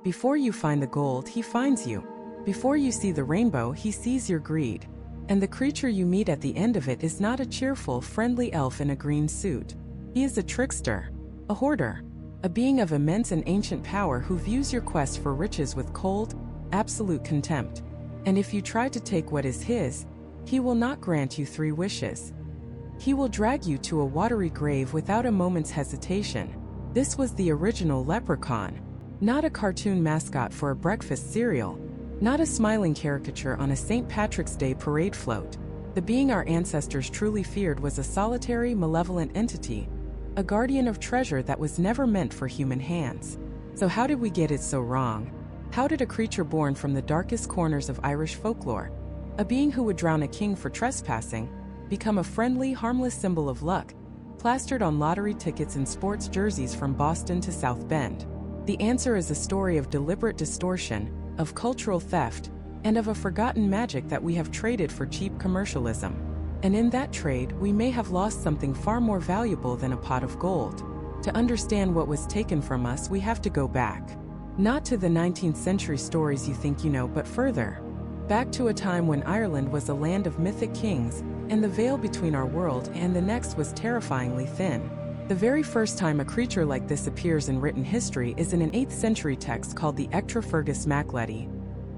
Before you find the gold, he finds you. Before you see the rainbow, he sees your greed. And the creature you meet at the end of it is not a cheerful, friendly elf in a green suit. He is a trickster, a hoarder, a being of immense and ancient power who views your quest for riches with cold, absolute contempt. And if you try to take what is his, he will not grant you 3 wishes. He will drag you to a watery grave without a moment's hesitation. This was the original Leprechaun, not a cartoon mascot for a breakfast cereal, not a smiling caricature on a St. Patrick's Day parade float. The being our ancestors truly feared was a solitary, malevolent entity, a guardian of treasure that was never meant for human hands. So how did we get it so wrong? How did a creature born from the darkest corners of Irish folklore, a being who would drown a king for trespassing, become a friendly, harmless symbol of luck, plastered on lottery tickets and sports jerseys from Boston to South Bend? The answer is a story of deliberate distortion, of cultural theft, and of a forgotten magic that we have traded for cheap commercialism. And in that trade, we may have lost something far more valuable than a pot of gold. To understand what was taken from us, we have to go back. Not to the 19th century stories you think you know, but further. Back to a time when Ireland was a land of mythic kings, and the veil between our world and the next was terrifyingly thin. The very first time a creature like this appears in written history is in an 8th century text called the Ectra Fergus MacLeddie,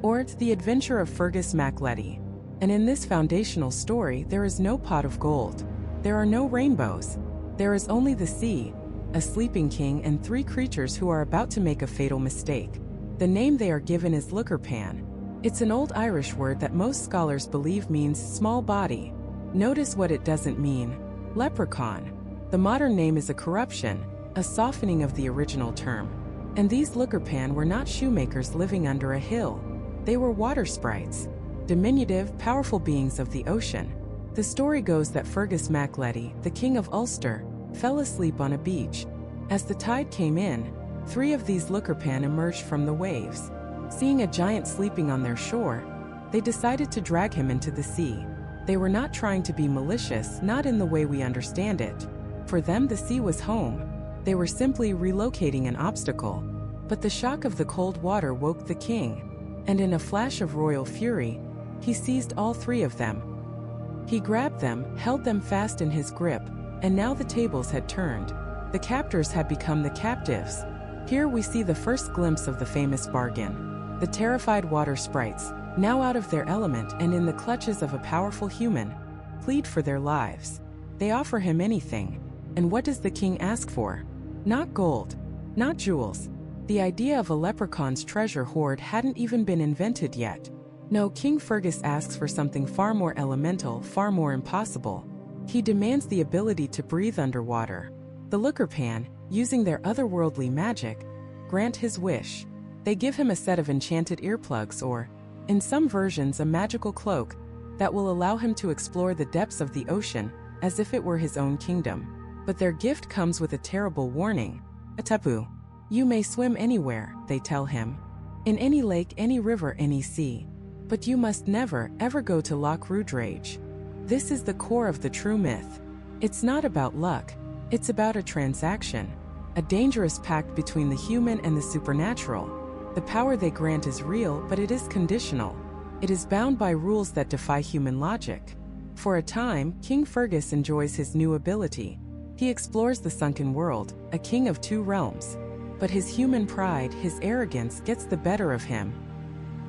or The Adventure of Fergus MacLeddie. And in this foundational story, there is no pot of gold. There are no rainbows. There is only the sea, a sleeping king, and 3 creatures who are about to make a fatal mistake. The name they are given is Leprechaun. It's an old Irish word that most scholars believe means small body. Notice what it doesn't mean. Leprechaun. The modern name is a corruption, a softening of the original term. And these Leprechaun were not shoemakers living under a hill. They were water sprites, diminutive, powerful beings of the ocean. The story goes that Fergus MacLeddie, the king of Ulster, fell asleep on a beach. As the tide came in, 3 of these Leprechaun emerged from the waves. Seeing a giant sleeping on their shore, they decided to drag him into the sea. They were not trying to be malicious, not in the way we understand it. For them, the sea was home. They were simply relocating an obstacle. But the shock of the cold water woke the king, and in a flash of royal fury, he seized all 3 of them. He grabbed them, held them fast in his grip, and now the tables had turned. The captors had become the captives. Here we see the first glimpse of the famous bargain. The terrified water sprites, now out of their element and in the clutches of a powerful human, plead for their lives. They offer him anything. And what does the king ask for? Not gold, not jewels. The idea of a leprechaun's treasure hoard hadn't even been invented yet. No, King Fergus asks for something far more elemental, far more impossible. He demands the ability to breathe underwater. The Leprechaun, using their otherworldly magic, grant his wish. They give him a set of enchanted earplugs or, in some versions, a magical cloak that will allow him to explore the depths of the ocean as if it were his own kingdom. But their gift comes with a terrible warning, a taboo. You may swim anywhere, they tell him. In any lake, any river, any sea. But you must never, ever go to Loch Rudrage. This is the core of the true myth. It's not about luck. It's about a transaction. A dangerous pact between the human and the supernatural. The power they grant is real, but it is conditional. It is bound by rules that defy human logic. For a time, King Fergus enjoys his new ability. He explores the sunken world, a king of 2 realms. But his human pride, his arrogance, gets the better of him.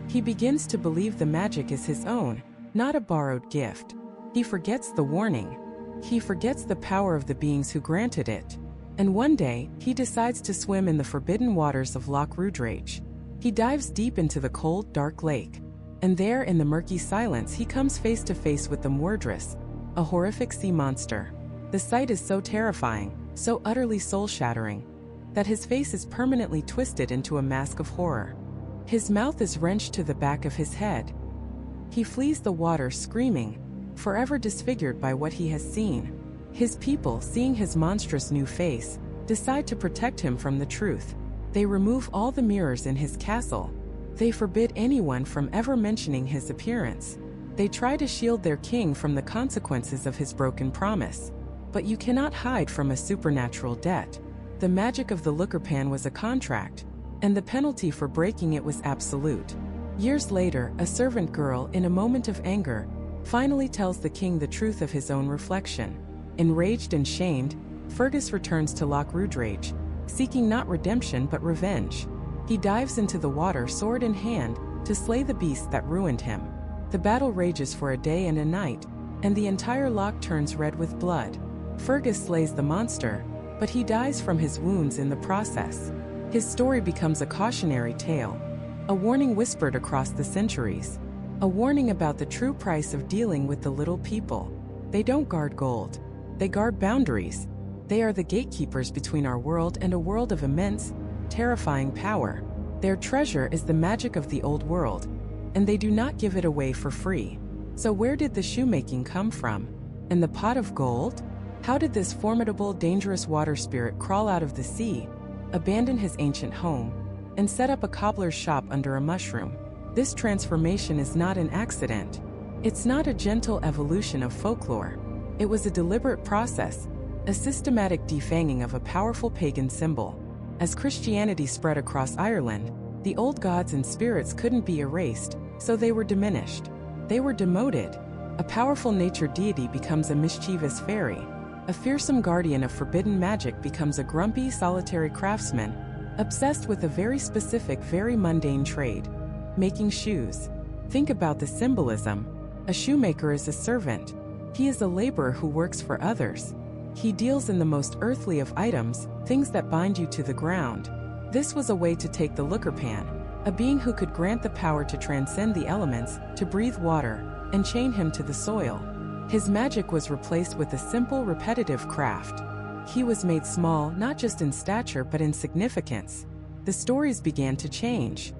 He begins to believe the magic is his own, not a borrowed gift. He forgets the warning. He forgets the power of the beings who granted it. And one day, he decides to swim in the forbidden waters of Loch Rudrage. He dives deep into the cold, dark lake. And there, in the murky silence, he comes face to face with the Mordress, a horrific sea monster. The sight is so terrifying, so utterly soul-shattering, that his face is permanently twisted into a mask of horror. His mouth is wrenched to the back of his head. He flees the water screaming, forever disfigured by what he has seen. His people, seeing his monstrous new face, decide to protect him from the truth. They remove all the mirrors in his castle. They forbid anyone from ever mentioning his appearance. They try to shield their king from the consequences of his broken promise. But you cannot hide from a supernatural debt. The magic of the Leprechaun was a contract. and the penalty for breaking it was absolute. Years later, a servant girl, in a moment of anger, finally tells the king the truth of his own reflection. Enraged and shamed, Fergus returns to Loch Rudrage, seeking not redemption but revenge. He dives into the water sword in hand to slay the beast that ruined him. The battle rages for a day and a night, and the entire loch turns red with blood. Fergus slays the monster, but he dies from his wounds in the process. His story becomes a cautionary tale, a warning whispered across the centuries, a warning about the true price of dealing with the little people. They don't guard gold, they guard boundaries. They are the gatekeepers between our world and a world of immense, terrifying power. Their treasure is the magic of the old world, and they do not give it away for free. So where did the shoemaking come from? And the pot of gold? How did this formidable, dangerous water spirit crawl out of the sea, abandon his ancient home, and set up a cobbler's shop under a mushroom? This transformation is not an accident. It's not a gentle evolution of folklore. It was a deliberate process, a systematic defanging of a powerful pagan symbol. As Christianity spread across Ireland, the old gods and spirits couldn't be erased, so they were diminished. They were demoted. A powerful nature deity becomes a mischievous fairy. A fearsome guardian of forbidden magic becomes a grumpy, solitary craftsman, obsessed with a very specific, very mundane trade: making shoes. Think about the symbolism. A shoemaker is a servant. He is a laborer who works for others. He deals in the most earthly of items, things that bind you to the ground. This was a way to take the Leprechaun, a being who could grant the power to transcend the elements, to breathe water, and chain him to the soil. His magic was replaced with a simple, repetitive craft. He was made small, not just in stature but in significance. The stories began to change.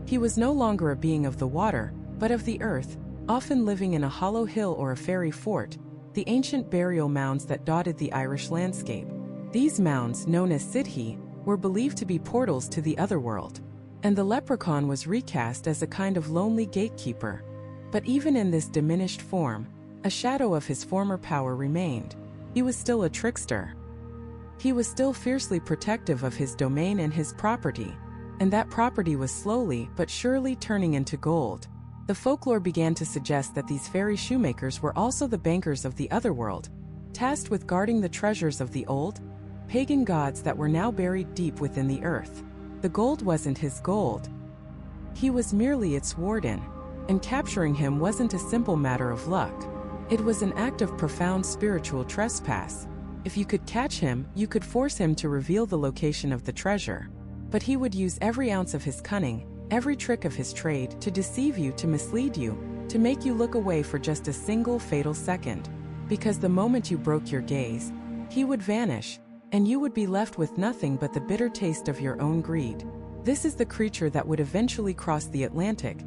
He was no longer a being of the water, but of the earth, often living in a hollow hill or a fairy fort, the ancient burial mounds that dotted the Irish landscape. These mounds, known as sidhi, were believed to be portals to the otherworld, and the leprechaun was recast as a kind of lonely gatekeeper. But even in this diminished form, a shadow of his former power remained. He was still a trickster. He was still fiercely protective of his domain and his property, and that property was slowly but surely turning into gold. The folklore began to suggest that these fairy shoemakers were also the bankers of the otherworld, tasked with guarding the treasures of the old, pagan gods that were now buried deep within the earth. The gold wasn't his gold. He was merely its warden, and capturing him wasn't a simple matter of luck. It was an act of profound spiritual trespass. If you could catch him, you could force him to reveal the location of the treasure. But he would use every ounce of his cunning, every trick of his trade, to deceive you, to mislead you, to make you look away for just a single fatal second. Because the moment you broke your gaze, he would vanish, and you would be left with nothing but the bitter taste of your own greed. This is the creature that would eventually cross the Atlantic,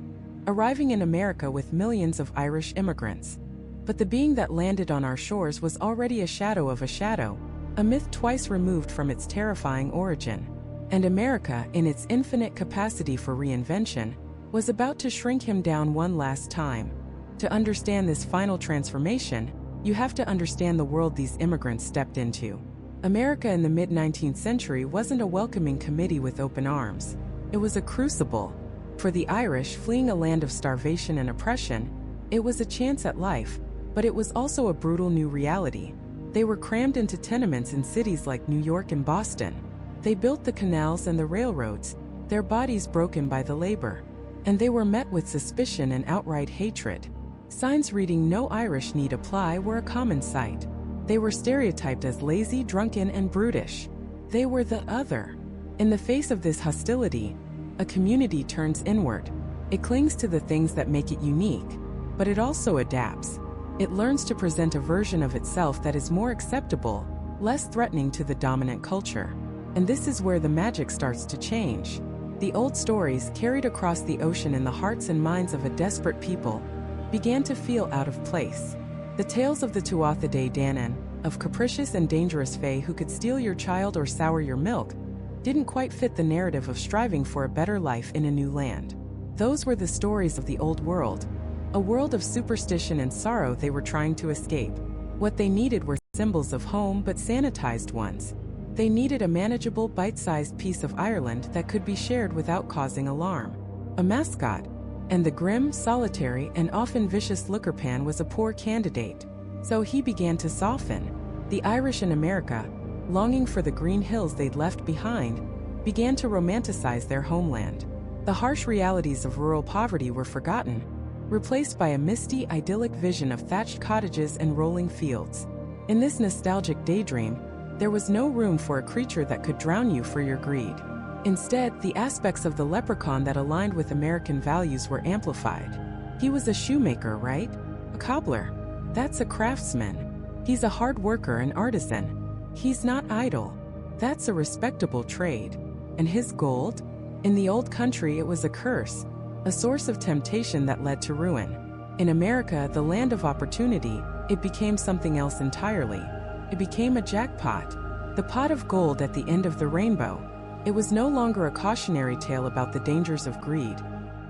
arriving in America with millions of Irish immigrants. But the being that landed on our shores was already a shadow of a shadow, a myth twice removed from its terrifying origin. And America, in its infinite capacity for reinvention, was about to shrink him down one last time. To understand this final transformation, you have to understand the world these immigrants stepped into. America in the mid-19th century wasn't a welcoming committee with open arms. It was a crucible. For the Irish fleeing a land of starvation and oppression, it was a chance at life, but it was also a brutal new reality. They were crammed into tenements in cities like New York and Boston. They built the canals and the railroads, their bodies broken by the labor. And they were met with suspicion and outright hatred. Signs reading "No Irish Need Apply" were a common sight. They were stereotyped as lazy, drunken, and brutish. They were the other. In the face of this hostility, a community turns inward. It clings to the things that make it unique, but it also adapts. It learns to present a version of itself that is more acceptable, less threatening to the dominant culture. And this is where the magic starts to change. The old stories, carried across the ocean in the hearts and minds of a desperate people, began to feel out of place. The tales of the Tuatha Dé Danann, of capricious and dangerous fae who could steal your child or sour your milk, didn't quite fit the narrative of striving for a better life in a new land. Those were the stories of the old world, a world of superstition and sorrow they were trying to escape. What they needed were symbols of home, but sanitized ones. They needed a manageable, bite-sized piece of Ireland that could be shared without causing alarm. A mascot. And the grim, solitary, and often vicious Leprechaun was a poor candidate. So he began to soften. The Irish in America, longing for the green hills they'd left behind, began to romanticize their homeland. The harsh realities of rural poverty were forgotten, replaced by a misty, idyllic vision of thatched cottages and rolling fields. In this nostalgic daydream, there was no room for a creature that could drown you for your greed. Instead, the aspects of the leprechaun that aligned with American values were amplified. He was a shoemaker, right? A cobbler. That's a craftsman. He's a hard worker and artisan. He's not idle. That's a respectable trade. And his gold? In the old country, it was a curse, a source of temptation that led to ruin. In America, the land of opportunity, it became something else entirely. It became a jackpot, the pot of gold at the end of the rainbow. It was no longer a cautionary tale about the dangers of greed.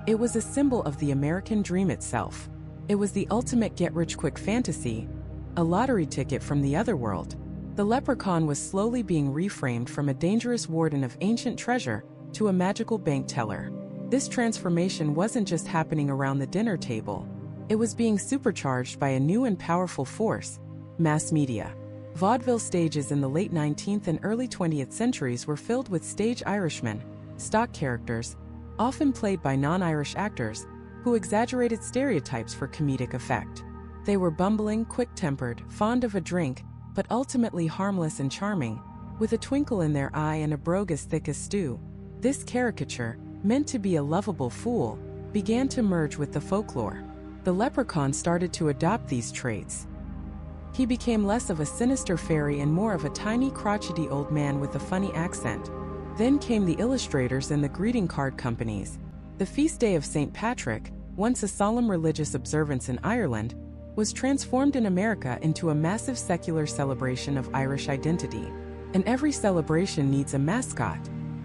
It was a symbol of the American dream itself. It was the ultimate get-rich-quick fantasy, a lottery ticket from the other world. The leprechaun was slowly being reframed from a dangerous warden of ancient treasure to a magical bank teller. This transformation wasn't just happening around the dinner table. It was being supercharged by a new and powerful force: mass media. Vaudeville stages in the late 19th and early 20th centuries were filled with stage Irishmen, stock characters, often played by non-Irish actors, who exaggerated stereotypes for comedic effect. They were bumbling, quick-tempered, fond of a drink, but ultimately harmless and charming, with a twinkle in their eye and a brogue as thick as stew. This caricature, meant to be a lovable fool, began to merge with the folklore. The leprechaun started to adopt these traits. He became less of a sinister fairy and more of a tiny, crotchety old man with a funny accent. Then came the illustrators and the greeting card companies. The feast day of St. Patrick, once a solemn religious observance in Ireland, was transformed in America into a massive secular celebration of Irish identity. And every celebration needs a mascot.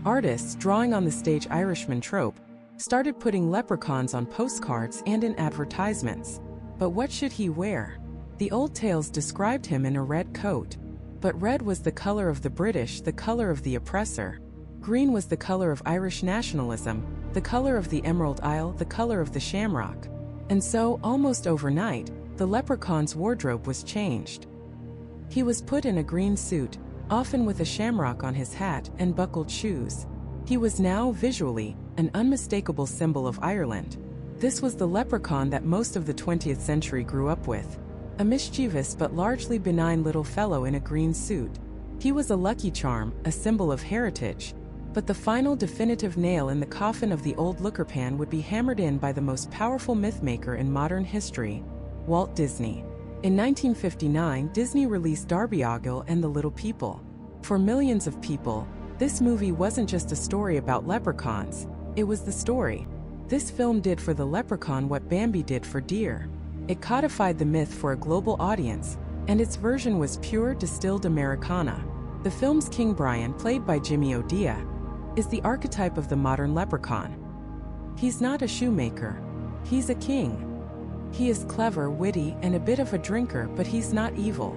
Artists, drawing on the stage Irishman trope, started putting leprechauns on postcards and in advertisements. But what should he wear? The old tales described him in a red coat. But red was the color of the British, the color of the oppressor. Green was the color of Irish nationalism, the color of the Emerald Isle, the color of the shamrock. And so, almost overnight, the leprechaun's wardrobe was changed. He was put in a green suit, often with a shamrock on his hat and buckled shoes. He was now, visually, an unmistakable symbol of Ireland. This was the leprechaun that most of the 20th century grew up with. A mischievous but largely benign little fellow in a green suit. He was a lucky charm, a symbol of heritage. But the final definitive nail in the coffin of the old Leprechaun would be hammered in by the most powerful mythmaker in modern history, Walt Disney. In 1959, Disney released Darby O'Gill and the Little People. For millions of people, this movie wasn't just a story about leprechauns, it was the story. This film did for the leprechaun what Bambi did for deer. It codified the myth for a global audience, and its version was pure distilled Americana. The film's King Brian, played by Jimmy O'Dea, is the archetype of the modern leprechaun. He's not a shoemaker. He's a king. He is clever, witty, and a bit of a drinker, but he's not evil.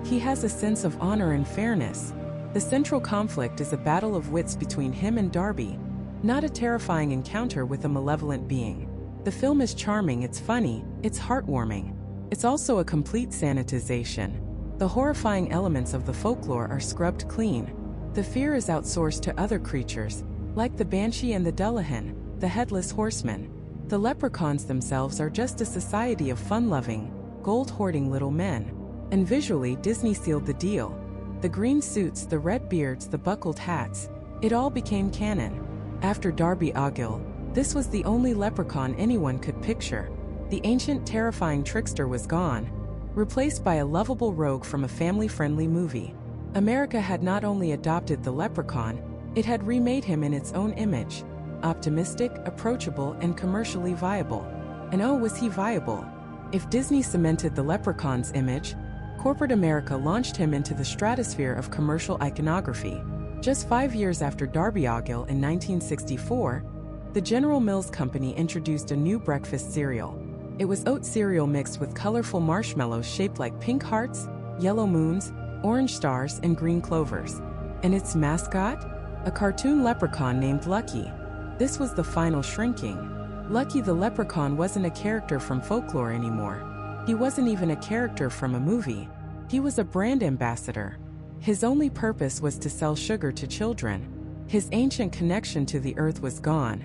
He has a sense of honor and fairness. The central conflict is a battle of wits between him and Darby, not a terrifying encounter with a malevolent being. The film is charming, it's funny, it's heartwarming. It's also a complete sanitization. The horrifying elements of the folklore are scrubbed clean. The fear is outsourced to other creatures, like the banshee and the dullahan, the headless horseman. The leprechauns themselves are just a society of fun-loving, gold-hoarding little men. And visually, Disney sealed the deal. The green suits, the red beards, the buckled hats, it all became canon. After Darby O'Gill, this was the only leprechaun anyone could picture. The ancient, terrifying trickster was gone, replaced by a lovable rogue from a family-friendly movie. America had not only adopted the leprechaun, it had remade him in its own image. Optimistic, approachable, and commercially viable. And oh, was he viable? If Disney cemented the leprechaun's image, corporate America launched him into the stratosphere of commercial iconography. Just 5 years after Darby O'Gill in 1964, the General Mills Company introduced a new breakfast cereal. It was oat cereal mixed with colorful marshmallows shaped like pink hearts, yellow moons, orange stars, and green clovers. And its mascot? A cartoon leprechaun named Lucky. This was the final shrinking. Lucky the leprechaun wasn't a character from folklore anymore. He wasn't even a character from a movie. He was a brand ambassador. His only purpose was to sell sugar to children. His ancient connection to the earth was gone.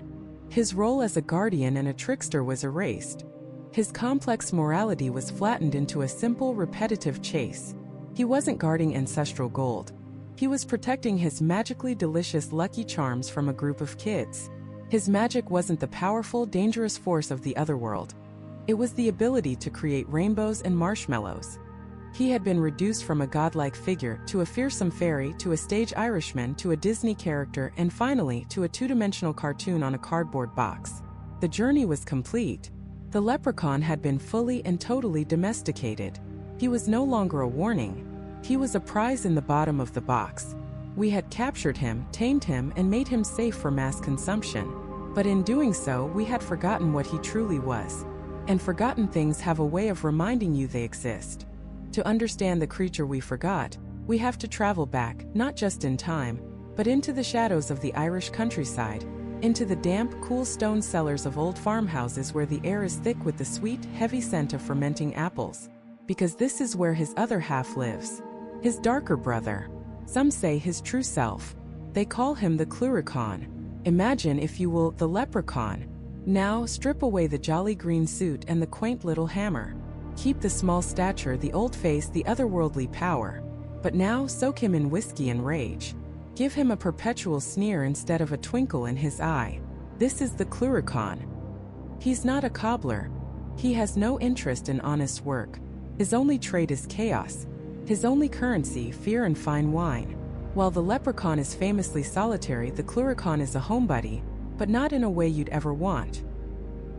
His role as a guardian and a trickster was erased. His complex morality was flattened into a simple, repetitive chase. He wasn't guarding ancestral gold. He was protecting his magically delicious Lucky Charms from a group of kids. His magic wasn't the powerful, dangerous force of the otherworld. It was the ability to create rainbows and marshmallows. He had been reduced from a godlike figure to a fearsome fairy to a stage Irishman to a Disney character and finally to a two-dimensional cartoon on a cardboard box. The journey was complete. The leprechaun had been fully and totally domesticated. He was no longer a warning. He was a prize in the bottom of the box. We had captured him, tamed him, and made him safe for mass consumption. But in doing so, we had forgotten what he truly was. And forgotten things have a way of reminding you they exist. To understand the creature we forgot, we have to travel back, not just in time, but into the shadows of the Irish countryside, into the damp, cool stone cellars of old farmhouses where the air is thick with the sweet, heavy scent of fermenting apples. Because this is where his other half lives. His darker brother. Some say his true self. They call him the Cluricaun. Imagine, if you will, the leprechaun. Now, strip away the jolly green suit and the quaint little hammer. Keep the small stature, the old face, the otherworldly power. But now, soak him in whiskey and rage. Give him a perpetual sneer instead of a twinkle in his eye. This is the Cluricaun. He's not a cobbler. He has no interest in honest work. His only trade is chaos. His only currency, fear and fine wine. While the leprechaun is famously solitary, the Cluricaun is a homebody, but not in a way you'd ever want.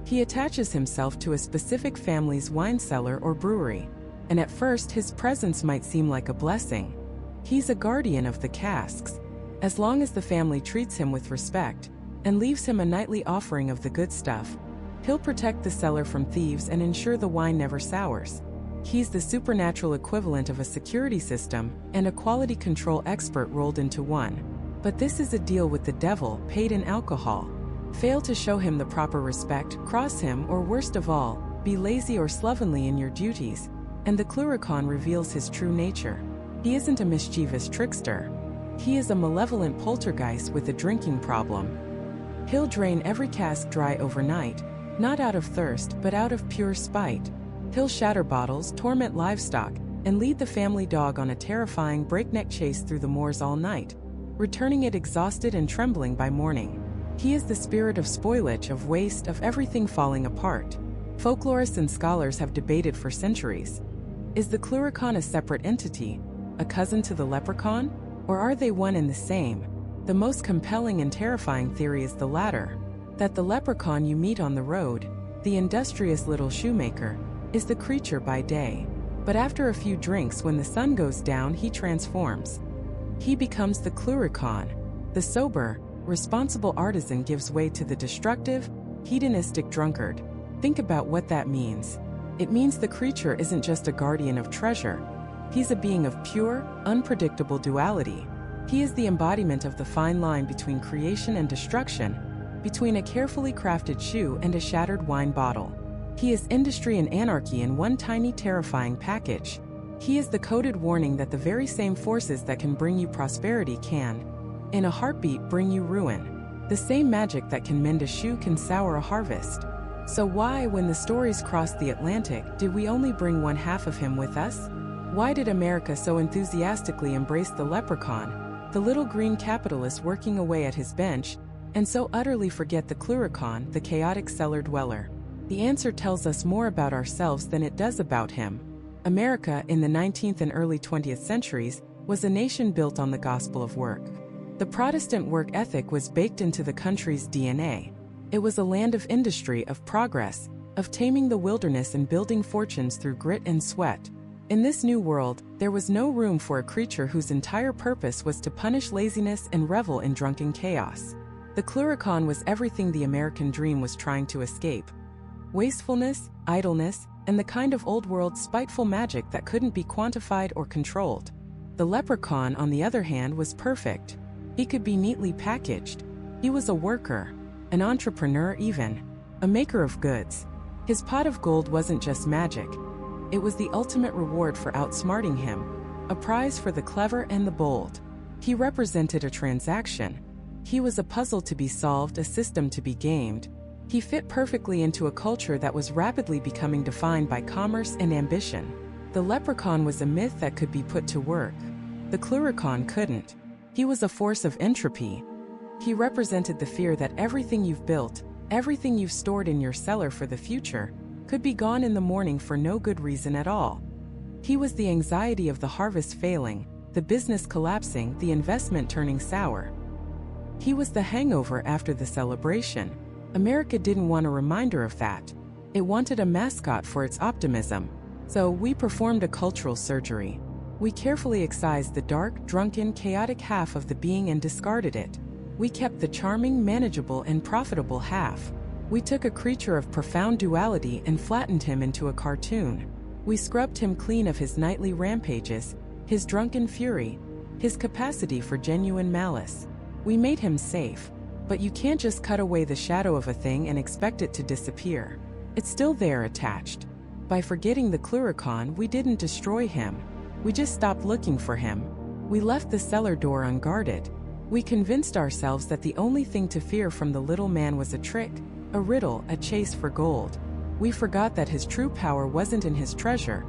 He attaches himself to a specific family's wine cellar or brewery, and at first his presence might seem like a blessing. He's a guardian of the casks. As long as the family treats him with respect, and leaves him a nightly offering of the good stuff, he'll protect the cellar from thieves and ensure the wine never sours. He's the supernatural equivalent of a security system and a quality control expert rolled into one. But this is a deal with the devil, paid in alcohol. Fail to show him the proper respect, cross him, or worst of all, be lazy or slovenly in your duties, and the Cluricaun reveals his true nature. He isn't a mischievous trickster. He is a malevolent poltergeist with a drinking problem. He'll drain every cask dry overnight, not out of thirst but out of pure spite. He'll shatter bottles, torment livestock, and lead the family dog on a terrifying breakneck chase through the moors all night, returning it exhausted and trembling by morning. He is the spirit of spoilage, of waste, of everything falling apart. Folklorists and scholars have debated for centuries. Is the Cluricaun a separate entity, a cousin to the leprechaun, or are they one and the same? The most compelling and terrifying theory is the latter, that the leprechaun you meet on the road, the industrious little shoemaker, is the creature by day. But after a few drinks, when the sun goes down, he transforms. He becomes the Cluricaun. The sober, responsible artisan gives way to the destructive, hedonistic drunkard. Think about what that means. It means the creature isn't just a guardian of treasure. He's a being of pure, unpredictable duality. He is the embodiment of the fine line between creation and destruction, between a carefully crafted shoe and a shattered wine bottle. He is industry and anarchy in one tiny, terrifying package. He is the coded warning that the very same forces that can bring you prosperity can, in a heartbeat, bring you ruin. The same magic that can mend a shoe can sour a harvest. So why, when the stories crossed the Atlantic, did we only bring one half of him with us? Why did America so enthusiastically embrace the leprechaun, the little green capitalist working away at his bench, and so utterly forget the Cluricaun, the chaotic cellar dweller? The answer tells us more about ourselves than it does about him. America, in the 19th and early 20th centuries, was a nation built on the gospel of work. The Protestant work ethic was baked into the country's DNA. It was a land of industry, of progress, of taming the wilderness and building fortunes through grit and sweat. In this new world, there was no room for a creature whose entire purpose was to punish laziness and revel in drunken chaos. The Cluricaun was everything the American dream was trying to escape. Wastefulness, idleness, and the kind of old-world spiteful magic that couldn't be quantified or controlled. The leprechaun, on the other hand, was perfect. He could be neatly packaged. He was a worker, an entrepreneur even, a maker of goods. His pot of gold wasn't just magic. It was the ultimate reward for outsmarting him, a prize for the clever and the bold. He represented a transaction. He was a puzzle to be solved, a system to be gamed. He fit perfectly into a culture that was rapidly becoming defined by commerce and ambition. The leprechaun was a myth that could be put to work. The clurichaun couldn't. He was a force of entropy. He represented the fear that everything you've built, everything you've stored in your cellar for the future, could be gone in the morning for no good reason at all. He was the anxiety of the harvest failing, the business collapsing, the investment turning sour. He was the hangover after the celebration. America didn't want a reminder of that. It wanted a mascot for its optimism. So we performed a cultural surgery. We carefully excised the dark, drunken, chaotic half of the being and discarded it. We kept the charming, manageable, and profitable half. We took a creature of profound duality and flattened him into a cartoon. We scrubbed him clean of his nightly rampages, his drunken fury, his capacity for genuine malice. We made him safe. But you can't just cut away the shadow of a thing and expect it to disappear. It's still there, attached. By forgetting the clurichaun, we didn't destroy him. We just stopped looking for him. We left the cellar door unguarded. We convinced ourselves that the only thing to fear from the little man was a trick, a riddle, a chase for gold. We forgot that his true power wasn't in his treasure,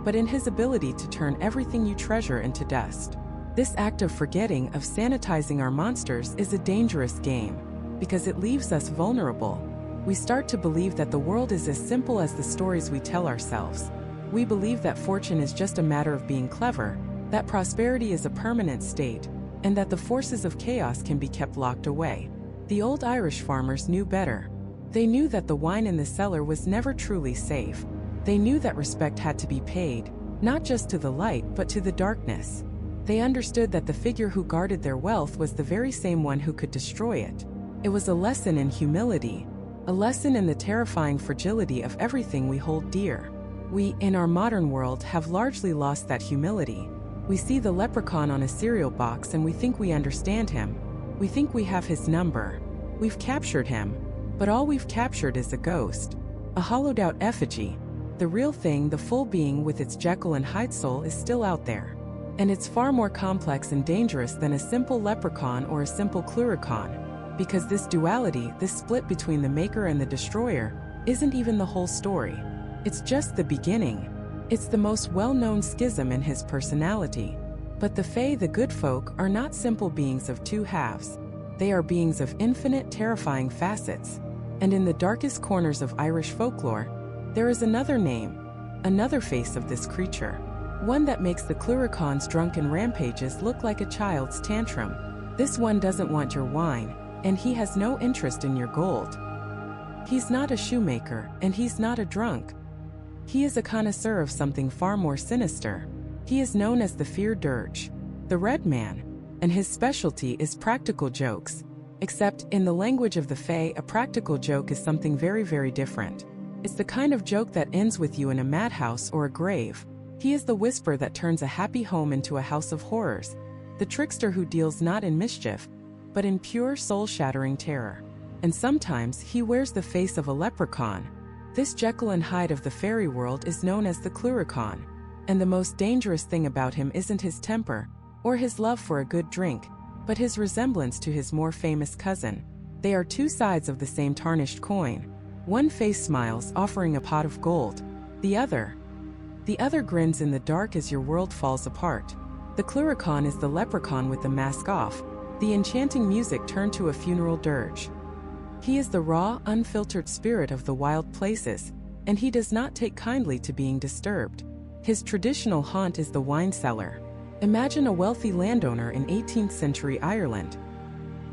but in his ability to turn everything you treasure into dust. This act of forgetting, of sanitizing our monsters, is a dangerous game, because it leaves us vulnerable. We start to believe that the world is as simple as the stories we tell ourselves. We believe that fortune is just a matter of being clever, that prosperity is a permanent state, and that the forces of chaos can be kept locked away. The old Irish farmers knew better. They knew that the wine in the cellar was never truly safe. They knew that respect had to be paid, not just to the light but to the darkness. They understood that the figure who guarded their wealth was the very same one who could destroy it. It was a lesson in humility, a lesson in the terrifying fragility of everything we hold dear. We, in our modern world, have largely lost that humility. We see the leprechaun on a cereal box and we think we understand him. We think we have his number. We've captured him. But all we've captured is a ghost, a hollowed-out effigy. The real thing, the full being with its Jekyll and Hyde soul, is still out there. And it's far more complex and dangerous than a simple leprechaun or a simple clurichaun, because this duality, this split between the maker and the destroyer, isn't even the whole story. It's just the beginning. It's the most well-known schism in his personality. But the Fae, the good folk, are not simple beings of two halves. They are beings of infinite, terrifying facets. And in the darkest corners of Irish folklore, there is another name, another face of this creature. One that makes the clurichaun's drunken rampages look like a child's tantrum. This one doesn't want your wine, and he has no interest in your gold. He's not a shoemaker, and he's not a drunk. He is a connoisseur of something far more sinister. He is known as the fear dirge, the red man, and his specialty is practical jokes. Except, in the language of the Fae, a practical joke is something very, very different. It's the kind of joke that ends with you in a madhouse or a grave. He is the whisper that turns a happy home into a house of horrors, the trickster who deals not in mischief, but in pure soul-shattering terror. And sometimes he wears the face of a leprechaun. This Jekyll and Hyde of the fairy world is known as the clurichaun. And the most dangerous thing about him isn't his temper, or his love for a good drink, but his resemblance to his more famous cousin. They are two sides of the same tarnished coin. One face smiles, offering a pot of gold. The other grins in the dark as your world falls apart. The clurichaun is the leprechaun with the mask off, the enchanting music turned to a funeral dirge. He is the raw, unfiltered spirit of the wild places, and he does not take kindly to being disturbed. His traditional haunt is the wine cellar. Imagine a wealthy landowner in 18th century Ireland.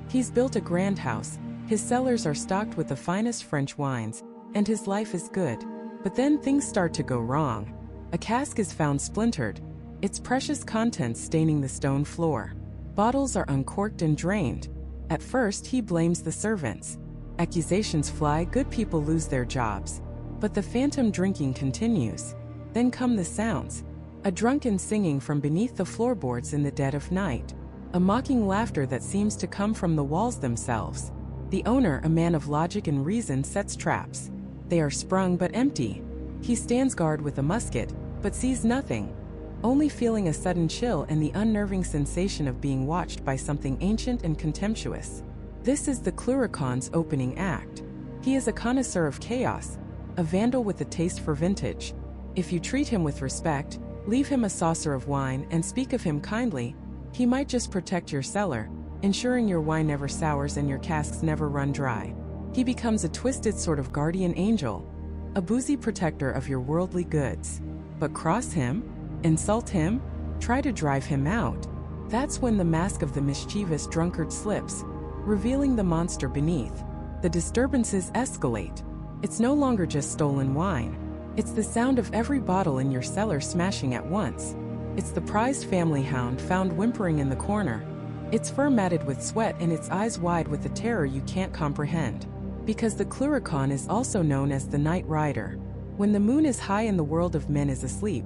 He's built a grand house, his cellars are stocked with the finest French wines, and his life is good. But then things start to go wrong. A cask is found splintered, its precious contents staining the stone floor. Bottles are uncorked and drained. At first, he blames the servants. Accusations fly, good people lose their jobs. But the phantom drinking continues. Then come the sounds. A drunken singing from beneath the floorboards in the dead of night. A mocking laughter that seems to come from the walls themselves. The owner, a man of logic and reason, sets traps. They are sprung but empty. He stands guard with a musket, but sees nothing, only feeling a sudden chill and the unnerving sensation of being watched by something ancient and contemptuous. This is the Leprechaun's opening act. He is a connoisseur of chaos, a vandal with a taste for vintage. If you treat him with respect, leave him a saucer of wine, and speak of him kindly, he might just protect your cellar, ensuring your wine never sours and your casks never run dry. He becomes a twisted sort of guardian angel, a boozy protector of your worldly goods. But cross him, insult him, try to drive him out. That's when the mask of the mischievous drunkard slips, revealing the monster beneath. The disturbances escalate. It's no longer just stolen wine. It's the sound of every bottle in your cellar smashing at once. It's the prized family hound found whimpering in the corner, its fur matted with sweat and its eyes wide with a terror you can't comprehend. Because the Leprechaun is also known as the Night Rider. When the moon is high and the world of men is asleep,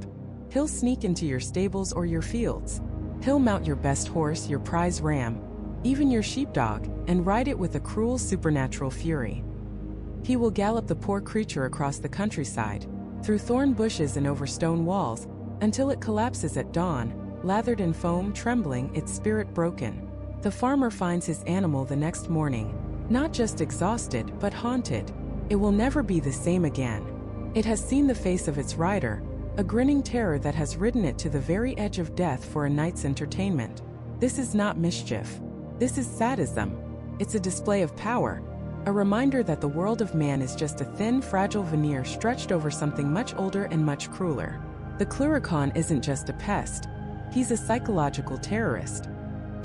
he'll sneak into your stables or your fields. He'll mount your best horse, your prize ram, even your sheepdog, and ride it with a cruel supernatural fury. He will gallop the poor creature across the countryside, through thorn bushes and over stone walls, until it collapses at dawn, lathered in foam, trembling, its spirit broken. The farmer finds his animal the next morning, not just exhausted, but haunted. It will never be the same again. It has seen the face of its rider, a grinning terror that has ridden it to the very edge of death for a night's entertainment. This is not mischief. This is sadism. It's a display of power, a reminder that the world of man is just a thin, fragile veneer stretched over something much older and much crueler. The Leprechaun isn't just a pest. He's a psychological terrorist.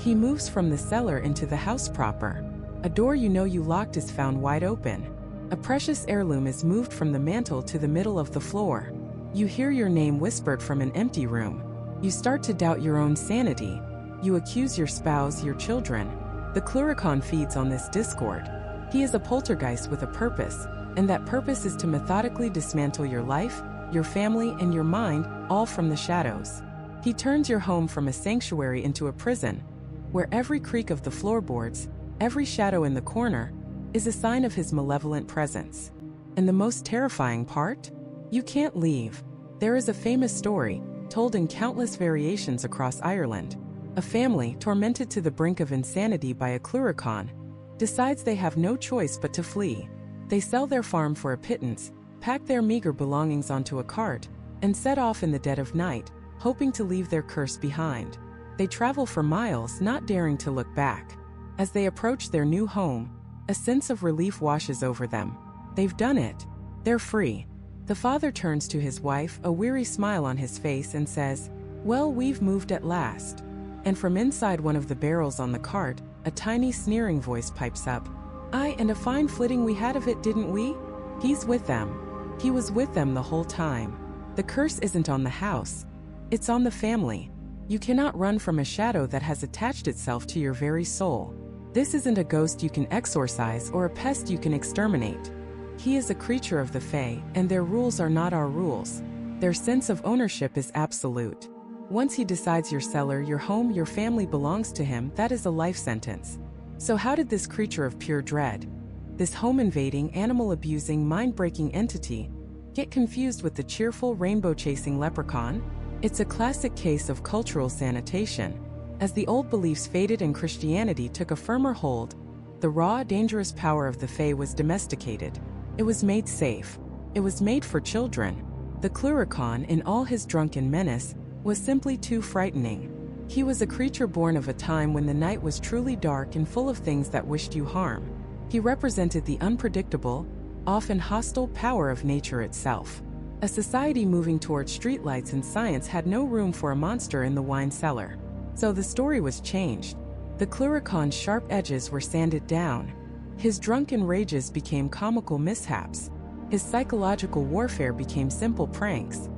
He moves from the cellar into the house proper. A door you know you locked is found wide open. A precious heirloom is moved from the mantel to the middle of the floor. You hear your name whispered from an empty room. You start to doubt your own sanity. You accuse your spouse, your children. The Leprechaun feeds on this discord. He is a poltergeist with a purpose, and that purpose is to methodically dismantle your life, your family, and your mind, all from the shadows. He turns your home from a sanctuary into a prison, where every creak of the floorboards, every shadow in the corner, is a sign of his malevolent presence. And the most terrifying part? You can't leave. There is a famous story, told in countless variations across Ireland. A family, tormented to the brink of insanity by a Leprechaun, decides they have no choice but to flee. They sell their farm for a pittance, pack their meager belongings onto a cart, and set off in the dead of night, hoping to leave their curse behind. They travel for miles, not daring to look back. As they approach their new home, a sense of relief washes over them. They've done it. They're free. The father turns to his wife, a weary smile on his face, and says, "Well, we've moved at last." And from inside one of the barrels on the cart, a tiny sneering voice pipes up, "Aye, and a fine flitting we had of it, didn't we?" He's with them. He was with them the whole time. The curse isn't on the house. It's on the family. You cannot run from a shadow that has attached itself to your very soul. This isn't a ghost you can exorcise or a pest you can exterminate. He is a creature of the Fae, and their rules are not our rules. Their sense of ownership is absolute. Once he decides your cellar, your home, your family belongs to him, that is a life sentence. So how did this creature of pure dread, this home-invading, animal-abusing, mind-breaking entity, get confused with the cheerful, rainbow-chasing leprechaun? It's a classic case of cultural sanitation. As the old beliefs faded and Christianity took a firmer hold, the raw, dangerous power of the Fae was domesticated. It was made safe. It was made for children. The Leprechaun, in all his drunken menace, was simply too frightening. He was a creature born of a time when the night was truly dark and full of things that wished you harm. He represented the unpredictable, often hostile power of nature itself. A society moving towards streetlights and science had no room for a monster in the wine cellar. So the story was changed. The Leprechaun's sharp edges were sanded down. His drunken rages became comical mishaps. His psychological warfare became simple pranks.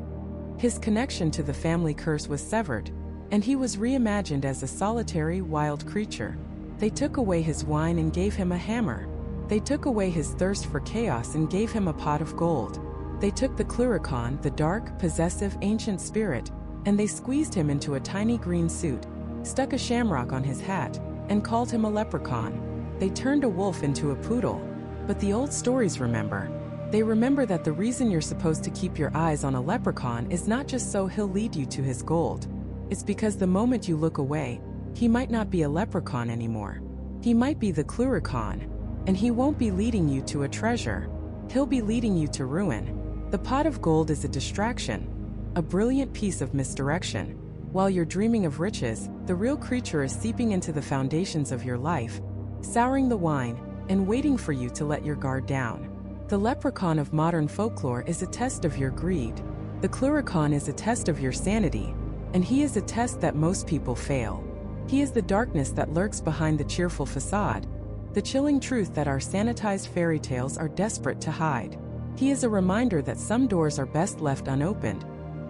His connection to the family curse was severed, and he was reimagined as a solitary, wild creature. They took away his wine and gave him a hammer. They took away his thirst for chaos and gave him a pot of gold. They took the Leprechaun, the dark, possessive, ancient spirit, and they squeezed him into a tiny green suit, stuck a shamrock on his hat, and called him a leprechaun. They turned a wolf into a poodle. But the old stories remember. They remember that the reason you're supposed to keep your eyes on a leprechaun is not just so he'll lead you to his gold. It's because the moment you look away, he might not be a leprechaun anymore. He might be the clurichaun, and he won't be leading you to a treasure. He'll be leading you to ruin. The pot of gold is a distraction, a brilliant piece of misdirection. While you're dreaming of riches, the real creature is seeping into the foundations of your life, souring the wine, and waiting for you to let your guard down. The leprechaun of modern folklore is a test of your greed. The clurichaun is a test of your sanity, and he is a test that most people fail. He is the darkness that lurks behind the cheerful facade, the chilling truth that our sanitized fairy tales are desperate to hide. He is a reminder that some doors are best left unopened,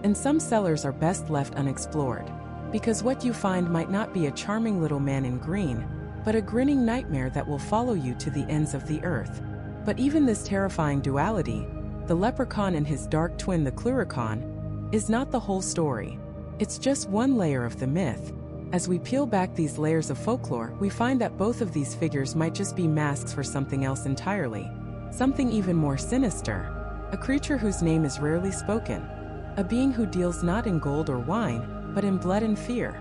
and some cellars are best left unexplored. Because what you find might not be a charming little man in green, but a grinning nightmare that will follow you to the ends of the earth. But even this terrifying duality, the leprechaun and his dark twin the clurichaun, is not the whole story. It's just one layer of the myth. As we peel back these layers of folklore, we find that both of these figures might just be masks for something else entirely. Something even more sinister. A creature whose name is rarely spoken. A being who deals not in gold or wine, but in blood and fear.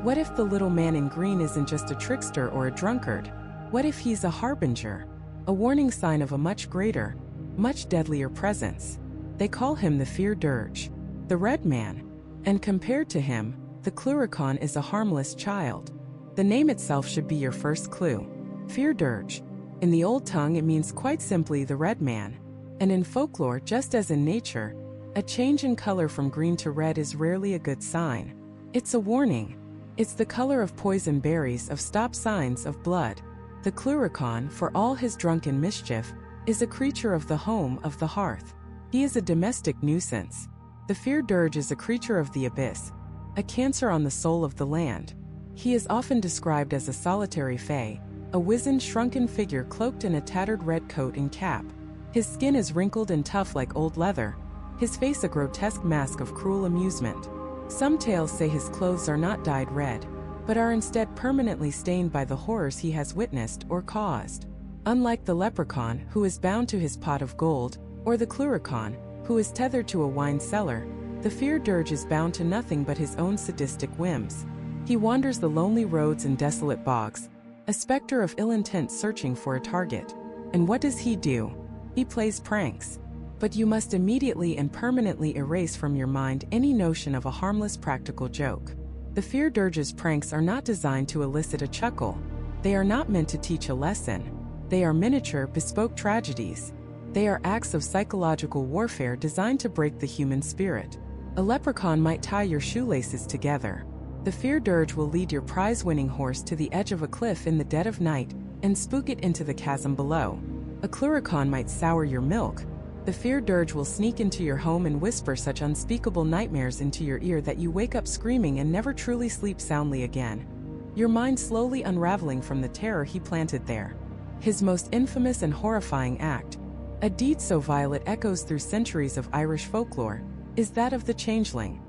What if the little man in green isn't just a trickster or a drunkard? What if he's a harbinger? A warning sign of a much greater, much deadlier presence. They call him the fear dirge, the red man. And compared to him, the clurichaun is a harmless child. The name itself should be your first clue. Fear dirge. In the old tongue it means quite simply the red man. And in folklore, just as in nature, a change in color from green to red is rarely a good sign. It's a warning. It's the color of poison berries, of stop signs of blood. The clurichaun, for all his drunken mischief, is a creature of the home, of the hearth. He is a domestic nuisance. The fear dirge is a creature of the abyss, a cancer on the soul of the land. He is often described as a solitary fae, a wizened, shrunken figure cloaked in a tattered red coat and cap. His skin is wrinkled and tough like old leather, his face a grotesque mask of cruel amusement. Some tales say his clothes are not dyed red, but are instead permanently stained by the horrors he has witnessed or caused. Unlike the leprechaun, who is bound to his pot of gold, or the clurichaun, who is tethered to a wine cellar, the fear dirge is bound to nothing but his own sadistic whims. He wanders the lonely roads and desolate bogs, a specter of ill intent searching for a target. And what does he do? He plays pranks. But you must immediately and permanently erase from your mind any notion of a harmless practical joke. The fear dirge's pranks are not designed to elicit a chuckle. They are not meant to teach a lesson. They are miniature, bespoke tragedies. They are acts of psychological warfare designed to break the human spirit. A leprechaun might tie your shoelaces together. The fear dirge will lead your prize-winning horse to the edge of a cliff in the dead of night and spook it into the chasm below. A clurichaun might sour your milk. The fear dirge will sneak into your home and whisper such unspeakable nightmares into your ear that you wake up screaming and never truly sleep soundly again. Your mind slowly unraveling from the terror he planted there. His most infamous and horrifying act, a deed so vile it echoes through centuries of Irish folklore, is that of the changeling.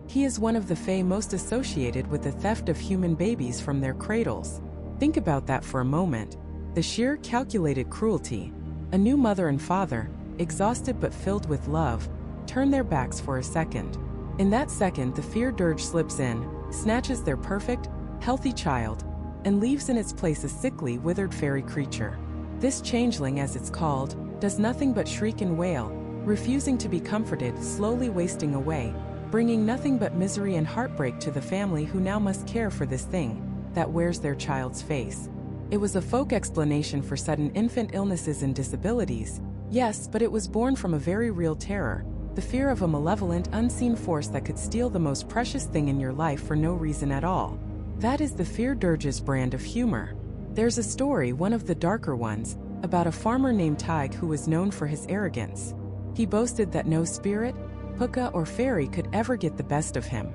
He is one of the fae most associated with the theft of human babies from their cradles. Think about that for a moment. The sheer, calculated cruelty. A new mother and father, exhausted but filled with love, turn their backs for a second. In that second, the fear dirge slips in, snatches their perfect, healthy child, and leaves in its place a sickly, withered fairy creature. This changeling, as it's called, does nothing but shriek and wail, refusing to be comforted, slowly wasting away, bringing nothing but misery and heartbreak to the family who now must care for this thing that wears their child's face. It was a folk explanation for sudden infant illnesses and disabilities. Yes, but it was born from a very real terror, the fear of a malevolent, unseen force that could steal the most precious thing in your life for no reason at all. That is the fear dirge's brand of humor. There's a story, one of the darker ones, about a farmer named Tig who was known for his arrogance. He boasted that no spirit, puka or fairy could ever get the best of him.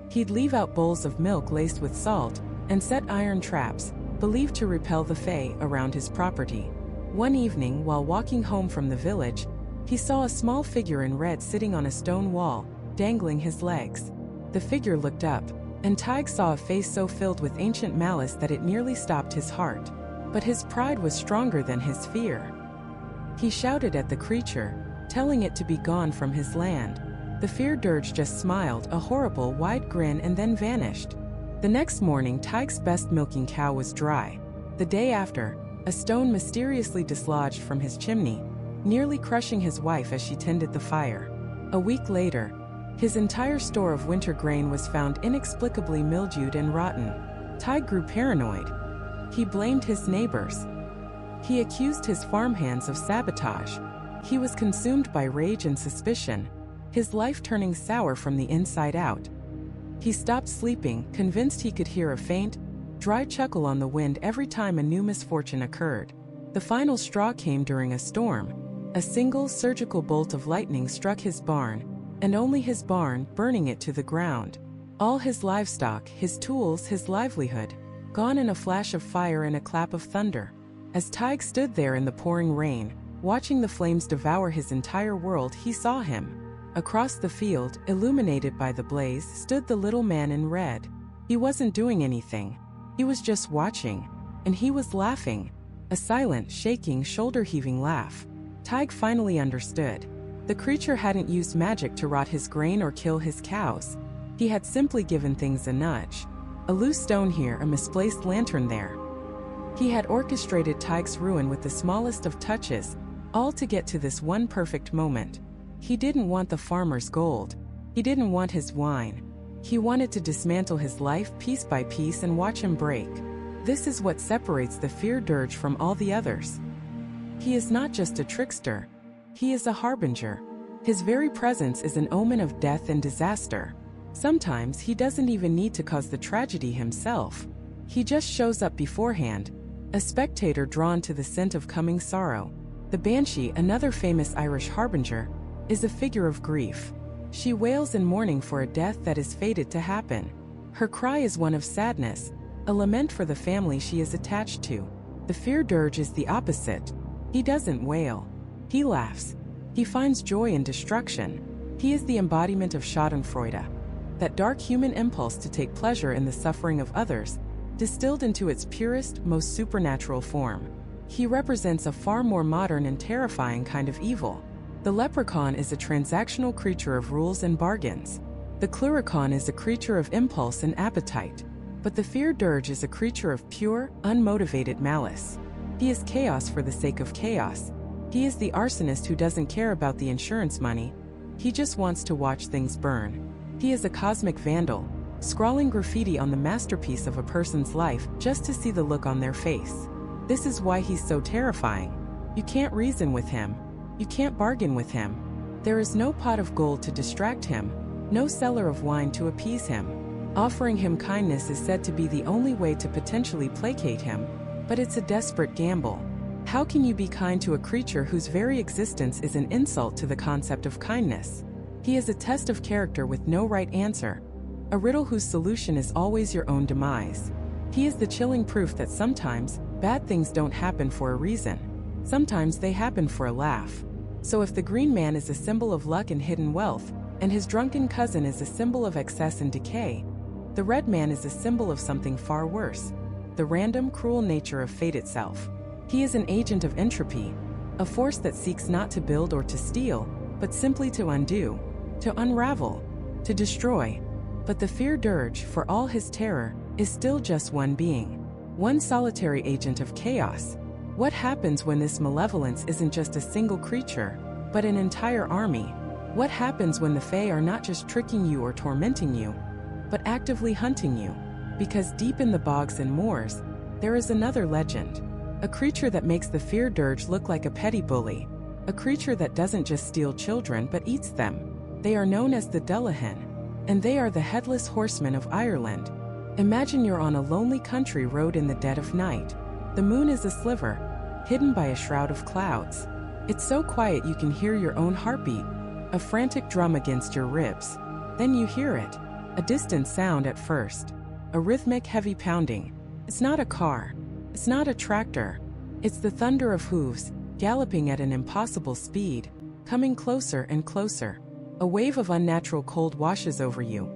He'd leave out bowls of milk laced with salt, and set iron traps, believed to repel the fae, around his property. One evening, while walking home from the village, he saw a small figure in red sitting on a stone wall, dangling his legs. The figure looked up, and Tig saw a face so filled with ancient malice that it nearly stopped his heart. But his pride was stronger than his fear. He shouted at the creature, telling it to be gone from his land. The fear dirge just smiled a horrible wide grin and then vanished. The next morning, Tig's best milking cow was dry. The day after, a stone mysteriously dislodged from his chimney, nearly crushing his wife as she tended the fire. A week later, his entire store of winter grain was found inexplicably mildewed and rotten. Tig grew paranoid. He blamed his neighbors. He accused his farmhands of sabotage. He was consumed by rage and suspicion, his life turning sour from the inside out. He stopped sleeping, convinced he could hear a faint, dry chuckle on the wind every time a new misfortune occurred. The final straw came during a storm. A single surgical bolt of lightning struck his barn, and only his barn, burning it to the ground. All his livestock, his tools, his livelihood, gone in a flash of fire and a clap of thunder. As Tig stood there in the pouring rain, watching the flames devour his entire world, he saw him. Across the field, illuminated by the blaze, stood the little man in red. He wasn't doing anything. He was just watching. And he was laughing. A silent, shaking, shoulder-heaving laugh. Tig finally understood. The creature hadn't used magic to rot his grain or kill his cows. He had simply given things a nudge. A loose stone here, a misplaced lantern there. He had orchestrated Tig's ruin with the smallest of touches, all to get to this one perfect moment. He didn't want the farmer's gold. He didn't want his wine. He wanted to dismantle his life piece by piece and watch him break. This is what separates the fear dirge from all the others. He is not just a trickster. He is a harbinger. His very presence is an omen of death and disaster. Sometimes he doesn't even need to cause the tragedy himself. He just shows up beforehand, a spectator drawn to the scent of coming sorrow. The banshee, another famous Irish harbinger, is a figure of grief. She wails in mourning for a death that is fated to happen. Her cry is one of sadness, a lament for the family she is attached to. The fear dirge is the opposite. He doesn't wail. He laughs. He finds joy in destruction. He is the embodiment of schadenfreude, that dark human impulse to take pleasure in the suffering of others, distilled into its purest, most supernatural form. He represents a far more modern and terrifying kind of evil. The leprechaun is a transactional creature of rules and bargains. The clurichaun is a creature of impulse and appetite. But the fear dirge is a creature of pure, unmotivated malice. He is chaos for the sake of chaos. He is the arsonist who doesn't care about the insurance money. He just wants to watch things burn. He is a cosmic vandal, scrawling graffiti on the masterpiece of a person's life just to see the look on their face. This is why he's so terrifying. You can't reason with him. You can't bargain with him. There is no pot of gold to distract him, no cellar of wine to appease him. Offering him kindness is said to be the only way to potentially placate him, but it's a desperate gamble. How can you be kind to a creature whose very existence is an insult to the concept of kindness? He is a test of character with no right answer, a riddle whose solution is always your own demise. He is the chilling proof that sometimes, bad things don't happen for a reason. Sometimes they happen for a laugh. So if the green man is a symbol of luck and hidden wealth, and his drunken cousin is a symbol of excess and decay, the red man is a symbol of something far worse, the random, cruel nature of fate itself. He is an agent of entropy, a force that seeks not to build or to steal, but simply to undo, to unravel, to destroy. But the fear dirge, for all his terror, is still just one being, one solitary agent of chaos. What happens when this malevolence isn't just a single creature, but an entire army? What happens when the Fae are not just tricking you or tormenting you, but actively hunting you? Because deep in the bogs and moors, there is another legend. A creature that makes the fear dirge look like a petty bully. A creature that doesn't just steal children but eats them. They are known as the Dullahan, and they are the headless horsemen of Ireland. Imagine you're on a lonely country road in the dead of night. The moon is a sliver, hidden by a shroud of clouds. It's so quiet you can hear your own heartbeat, a frantic drum against your ribs. Then you hear it, a distant sound at first, a rhythmic heavy pounding. It's not a car, it's not a tractor, it's the thunder of hooves, galloping at an impossible speed, coming closer and closer. A wave of unnatural cold washes over you.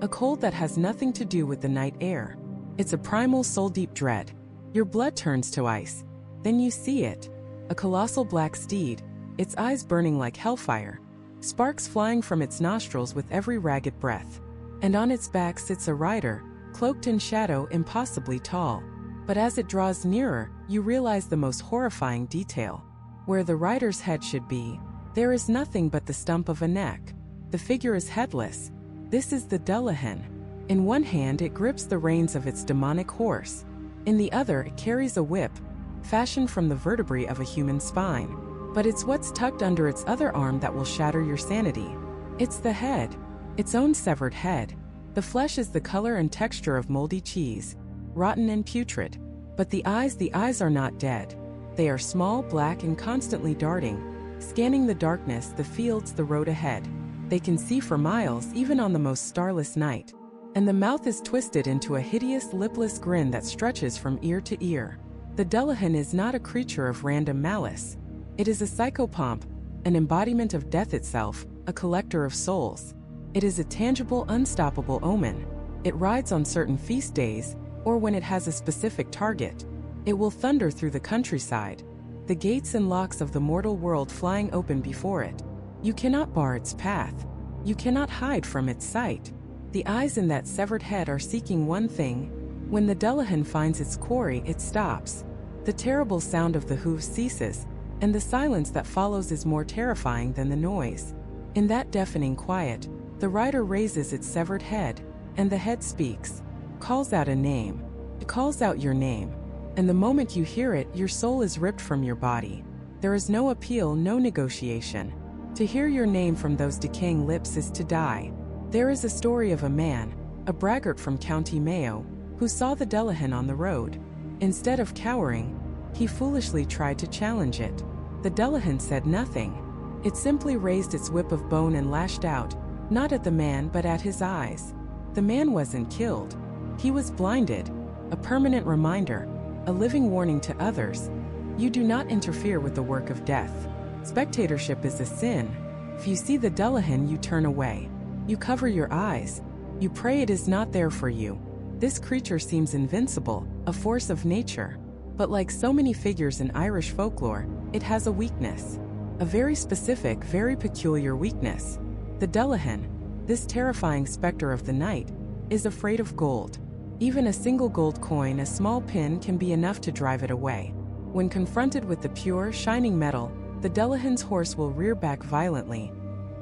a cold that has nothing to do with the night air. It's a primal soul-deep dread. Your blood turns to ice. Then you see it. A colossal black steed, its eyes burning like hellfire, sparks flying from its nostrils with every ragged breath. And on its back sits a rider, cloaked in shadow, impossibly tall. But as it draws nearer, you realize the most horrifying detail. Where the rider's head should be, there is nothing but the stump of a neck. The figure is headless. This is the Dullahan. In one hand it grips the reins of its demonic horse. In the other it carries a whip, fashioned from the vertebrae of a human spine. But it's what's tucked under its other arm that will shatter your sanity. It's the head. Its own severed head. The flesh is the color and texture of moldy cheese, rotten and putrid. But the eyes are not dead. They are small, black, and constantly darting, scanning the darkness, the fields, the road ahead. They can see for miles, even on the most starless night. And the mouth is twisted into a hideous, lipless grin that stretches from ear to ear. The Dullahan is not a creature of random malice. It is a psychopomp, an embodiment of death itself, a collector of souls. It is a tangible, unstoppable omen. It rides on certain feast days, or when it has a specific target. It will thunder through the countryside, the gates and locks of the mortal world flying open before it. You cannot bar its path. You cannot hide from its sight. The eyes in that severed head are seeking one thing. When the Dullahan finds its quarry, it stops. The terrible sound of the hooves ceases, and the silence that follows is more terrifying than the noise. In that deafening quiet, the rider raises its severed head, and the head speaks, calls out a name. It calls out your name. And the moment you hear it, your soul is ripped from your body. There is no appeal, no negotiation. To hear your name from those decaying lips is to die. There is a story of a man, a braggart from County Mayo, who saw the Dullahan on the road. Instead of cowering, he foolishly tried to challenge it. The Dullahan said nothing. It simply raised its whip of bone and lashed out, not at the man but at his eyes. The man wasn't killed. He was blinded, a permanent reminder, a living warning to others. You do not interfere with the work of death. Spectatorship is a sin. If you see the Dullahan, you turn away. You cover your eyes. You pray it is not there for you. This creature seems invincible, a force of nature. But like so many figures in Irish folklore, it has a weakness. A very specific, very peculiar weakness. The Dullahan, this terrifying specter of the night, is afraid of gold. Even a single gold coin, a small pin, can be enough to drive it away. When confronted with the pure, shining metal, the Dullahan's horse will rear back violently,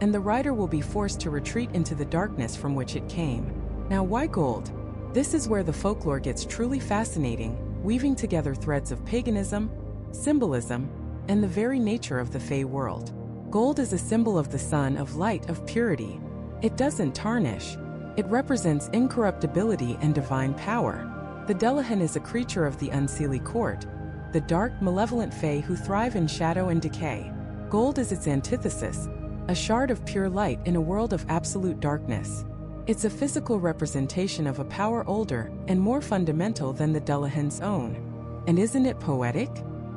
and the rider will be forced to retreat into the darkness from which it came. Now, why gold? This is where the folklore gets truly fascinating, weaving together threads of paganism, symbolism, and the very nature of the Fey world. Gold is a symbol of the sun, of light, of purity. It doesn't tarnish. It represents incorruptibility and divine power. The Dullahan is a creature of the unseelie court, the dark, malevolent Fey who thrive in shadow and decay. Gold is its antithesis, a shard of pure light in a world of absolute darkness. It's a physical representation of a power older and more fundamental than the Dullahan's own. And isn't it poetic?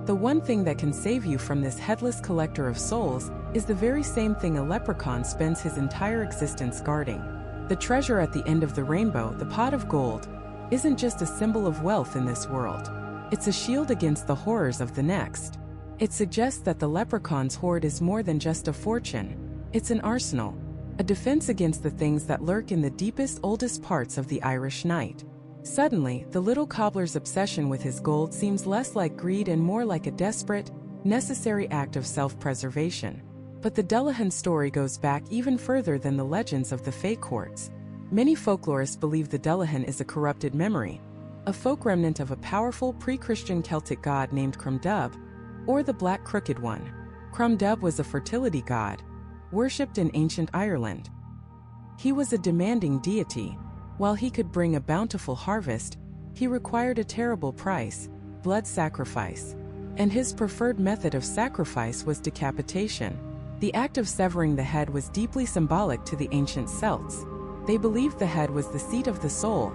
The one thing that can save you from this headless collector of souls is the very same thing a leprechaun spends his entire existence guarding. The treasure at the end of the rainbow, the pot of gold, isn't just a symbol of wealth in this world. It's a shield against the horrors of the next. It suggests that the leprechaun's hoard is more than just a fortune. It's an arsenal, a defense against the things that lurk in the deepest, oldest parts of the Irish night. Suddenly, the little cobbler's obsession with his gold seems less like greed and more like a desperate, necessary act of self-preservation. But the Dullahan story goes back even further than the legends of the Fey courts. Many folklorists believe the Dullahan is a corrupted memory, a folk remnant of a powerful pre-Christian Celtic god named Crumdub, or the Black Crooked One. Crumdub was a fertility god, worshipped in ancient Ireland. He was a demanding deity. While he could bring a bountiful harvest, he required a terrible price, blood sacrifice. And his preferred method of sacrifice was decapitation. The act of severing the head was deeply symbolic to the ancient Celts. They believed the head was the seat of the soul,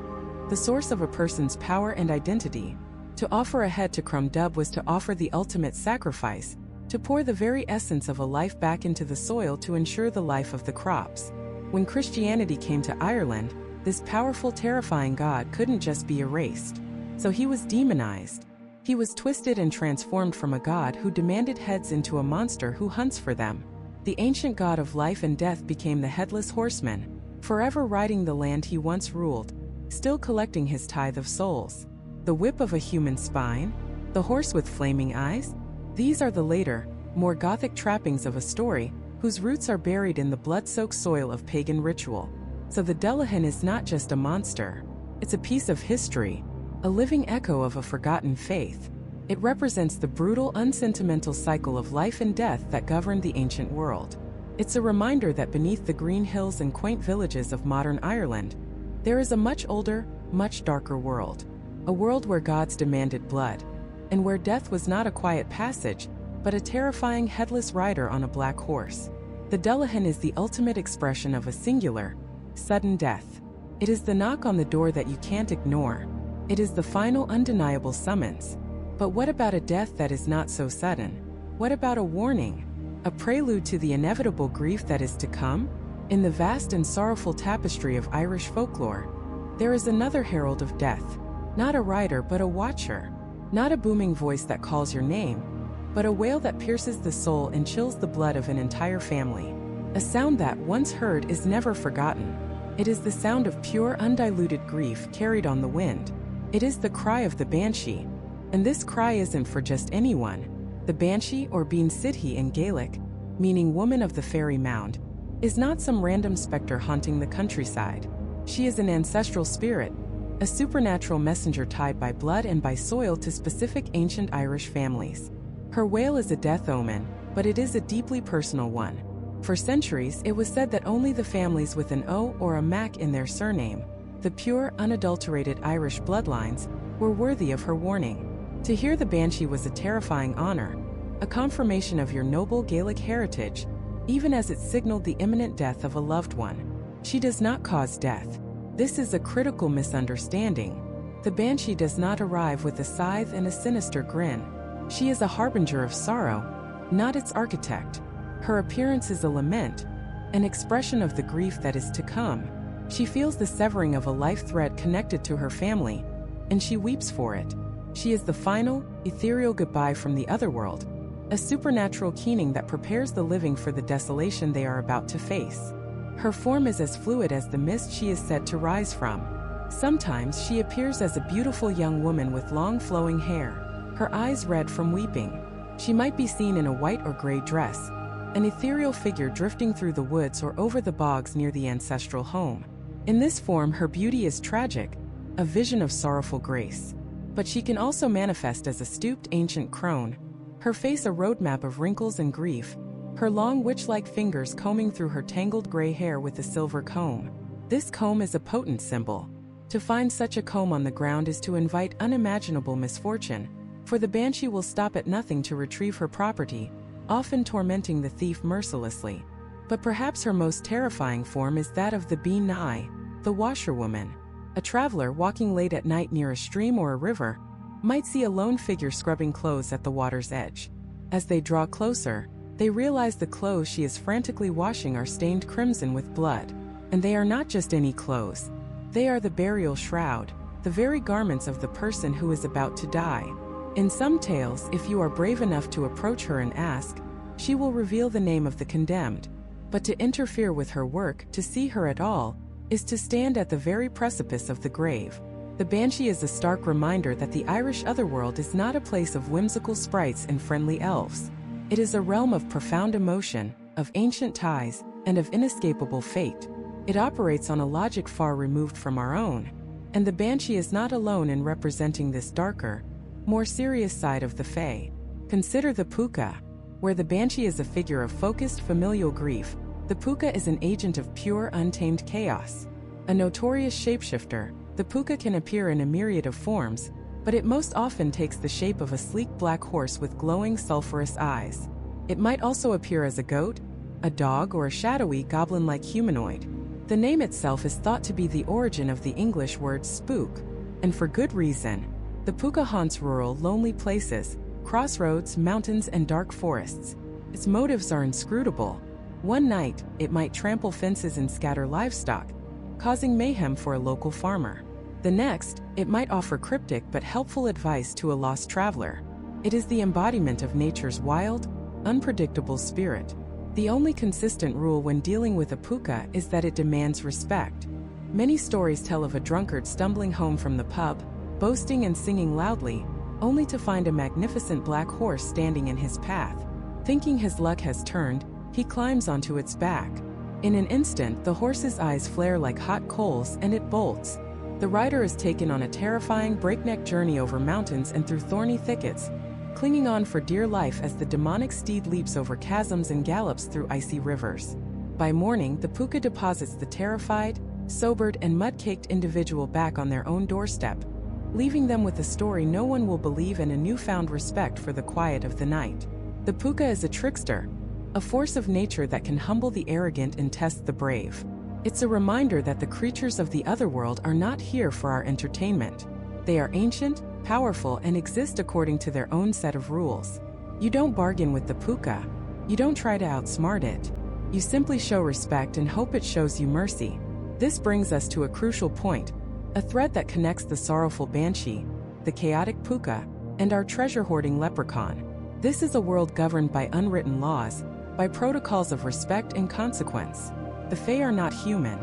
the source of a person's power and identity. To offer a head to Crumdub was to offer the ultimate sacrifice, to pour the very essence of a life back into the soil to ensure the life of the crops. When Christianity came to Ireland, this powerful, terrifying god couldn't just be erased. So he was demonized. He was twisted and transformed from a god who demanded heads into a monster who hunts for them. The ancient god of life and death became the headless horseman, forever riding the land he once ruled, still collecting his tithe of souls. The whip of a human spine? The horse with flaming eyes? These are the later, more Gothic trappings of a story whose roots are buried in the blood-soaked soil of pagan ritual. So the Dullahan is not just a monster. It's a piece of history, a living echo of a forgotten faith. It represents the brutal, unsentimental cycle of life and death that governed the ancient world. It's a reminder that beneath the green hills and quaint villages of modern Ireland, there is a much older, much darker world. A world where gods demanded blood, and where death was not a quiet passage, but a terrifying headless rider on a black horse. The Dullahan is the ultimate expression of a singular, sudden death. It is the knock on the door that you can't ignore. It is the final undeniable summons. But what about a death that is not so sudden? What about a warning? A prelude to the inevitable grief that is to come? In the vast and sorrowful tapestry of Irish folklore, there is another herald of death. Not a rider but a watcher. Not a booming voice that calls your name, but a wail that pierces the soul and chills the blood of an entire family. A sound that, once heard, is never forgotten. It is the sound of pure, undiluted grief carried on the wind. It is the cry of the banshee. And this cry isn't for just anyone. The banshee, or Bean Sidhe in Gaelic, meaning woman of the fairy mound, is not some random specter haunting the countryside. She is an ancestral spirit, a supernatural messenger tied by blood and by soil to specific ancient Irish families. Her wail is a death omen, but it is a deeply personal one. For centuries, it was said that only the families with an O or a Mac in their surname, the pure, unadulterated Irish bloodlines, were worthy of her warning. To hear the banshee was a terrifying honor, a confirmation of your noble Gaelic heritage, even as it signaled the imminent death of a loved one. She does not cause death. This is a critical misunderstanding. The banshee does not arrive with a scythe and a sinister grin. She is a harbinger of sorrow, not its architect. Her appearance is a lament, an expression of the grief that is to come. She feels the severing of a life thread connected to her family, and she weeps for it. She is the final, ethereal goodbye from the otherworld, a supernatural keening that prepares the living for the desolation they are about to face. Her form is as fluid as the mist she is said to rise from. Sometimes she appears as a beautiful young woman with long flowing hair, her eyes red from weeping. She might be seen in a white or gray dress, an ethereal figure drifting through the woods or over the bogs near the ancestral home. In this form, her beauty is tragic, a vision of sorrowful grace. But she can also manifest as a stooped ancient crone, her face a roadmap of wrinkles and grief, her long witch-like fingers combing through her tangled gray hair with a silver comb. This comb is a potent symbol. To find such a comb on the ground is to invite unimaginable misfortune, for the banshee will stop at nothing to retrieve her property, often tormenting the thief mercilessly. But perhaps her most terrifying form is that of the Bean Nigh, the washerwoman. A traveler walking late at night near a stream or a river might see a lone figure scrubbing clothes at the water's edge. As they draw closer, they realize the clothes she is frantically washing are stained crimson with blood. And they are not just any clothes. They are the burial shroud, the very garments of the person who is about to die. In some tales, if you are brave enough to approach her and ask, she will reveal the name of the condemned. But to interfere with her work, to see her at all, is to stand at the very precipice of the grave. The banshee is a stark reminder that the Irish otherworld is not a place of whimsical sprites and friendly elves. It is a realm of profound emotion, of ancient ties, and of inescapable fate. It operates on a logic far removed from our own. And the banshee is not alone in representing this darker, more serious side of the fae. Consider the puka. Where the banshee is a figure of focused familial grief, the puka is an agent of pure, untamed chaos. A notorious shapeshifter, the puka can appear in a myriad of forms, but it most often takes the shape of a sleek black horse with glowing sulphurous eyes. It might also appear as a goat, a dog, or a shadowy goblin-like humanoid. The name itself is thought to be the origin of the English word spook, and for good reason. The puka haunts rural, lonely places, crossroads, mountains, and dark forests. Its motives are inscrutable. One night, it might trample fences and scatter livestock. causing mayhem for a local farmer. The next, it might offer cryptic but helpful advice to a lost traveler. It is the embodiment of nature's wild, unpredictable spirit. The only consistent rule when dealing with a puka is that it demands respect. Many stories tell of a drunkard stumbling home from the pub, boasting and singing loudly, only to find a magnificent black horse standing in his path. Thinking his luck has turned, he climbs onto its back. In an instant, the horse's eyes flare like hot coals and it bolts. The rider is taken on a terrifying breakneck journey over mountains and through thorny thickets, clinging on for dear life as the demonic steed leaps over chasms and gallops through icy rivers. By morning, the puka deposits the terrified, sobered, and mud-caked individual back on their own doorstep, leaving them with a story no one will believe and a newfound respect for the quiet of the night. The puka is a trickster, a force of nature that can humble the arrogant and test the brave. It's a reminder that the creatures of the otherworld are not here for our entertainment. They are ancient, powerful, and exist according to their own set of rules. You don't bargain with the puka. You don't try to outsmart it. You simply show respect and hope it shows you mercy. This brings us to a crucial point, a thread that connects the sorrowful banshee, the chaotic puka, and our treasure-hoarding leprechaun. This is a world governed by unwritten laws, by protocols of respect and consequence. The Fae are not human.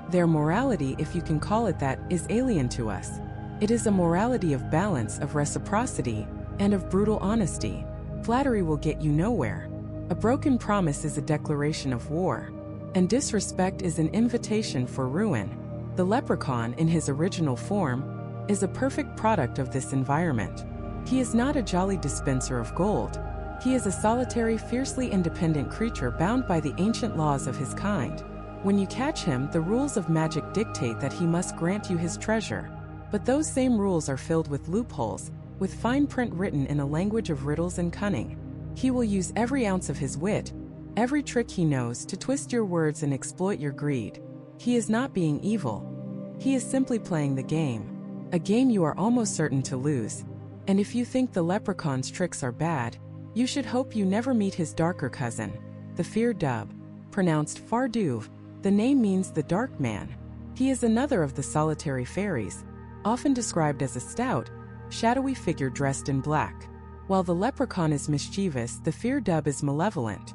Their morality, if you can call it that, is alien to us. It is a morality of balance, of reciprocity, and of brutal honesty. Flattery will get you nowhere. A broken promise is a declaration of war. And disrespect is an invitation for ruin. The leprechaun, in his original form, is a perfect product of this environment. He is not a jolly dispenser of gold. He is a solitary, fiercely independent creature bound by the ancient laws of his kind. When you catch him, the rules of magic dictate that he must grant you his treasure. But those same rules are filled with loopholes, with fine print written in a language of riddles and cunning. He will use every ounce of his wit, every trick he knows, to twist your words and exploit your greed. He is not being evil. He is simply playing the game. A game you are almost certain to lose. And if you think the leprechaun's tricks are bad, you should hope you never meet his darker cousin, the feared dub. Pronounced Farduv, the name means the dark man. He is another of the solitary fairies, often described as a stout, shadowy figure dressed in black. While the leprechaun is mischievous, the feared dub is malevolent.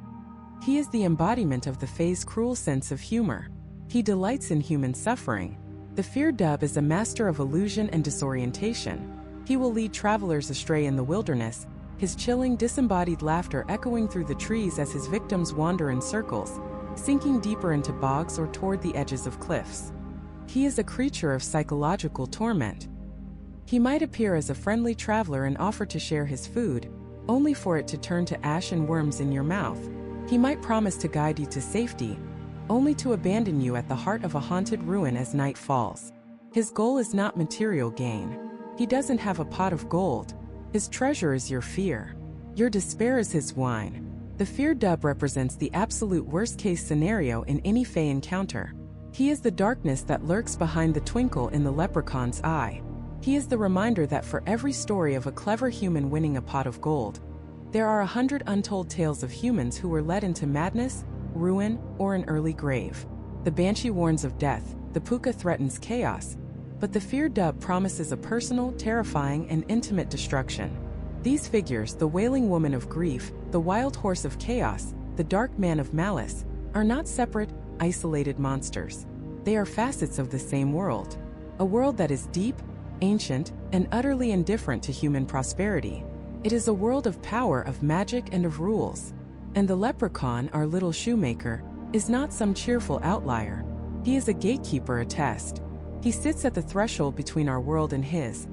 He is the embodiment of the Fae's cruel sense of humor. He delights in human suffering. The feared dub is a master of illusion and disorientation. He will lead travelers astray in the wilderness, his chilling, disembodied laughter echoing through the trees as his victims wander in circles, sinking deeper into bogs or toward the edges of cliffs. He is a creature of psychological torment. He might appear as a friendly traveler and offer to share his food, only for it to turn to ash and worms in your mouth. He might promise to guide you to safety, only to abandon you at the heart of a haunted ruin as night falls. His goal is not material gain. He doesn't have a pot of gold. His treasure is your fear. Your despair is his wine. The feared dub represents the absolute worst-case scenario in any Fae encounter. He is the darkness that lurks behind the twinkle in the leprechaun's eye. He is the reminder that for every story of a clever human winning a pot of gold, there are 100 untold tales of humans who were led into madness, ruin, or an early grave. The banshee warns of death, the puka threatens chaos, but the feared dub promises a personal, terrifying, and intimate destruction. These figures, the wailing woman of grief, the wild horse of chaos, the dark man of malice, are not separate, isolated monsters. They are facets of the same world. A world that is deep, ancient, and utterly indifferent to human prosperity. It is a world of power, of magic, and of rules. And the leprechaun, our little shoemaker, is not some cheerful outlier. He is a gatekeeper, a test. He sits at the threshold between our world and his,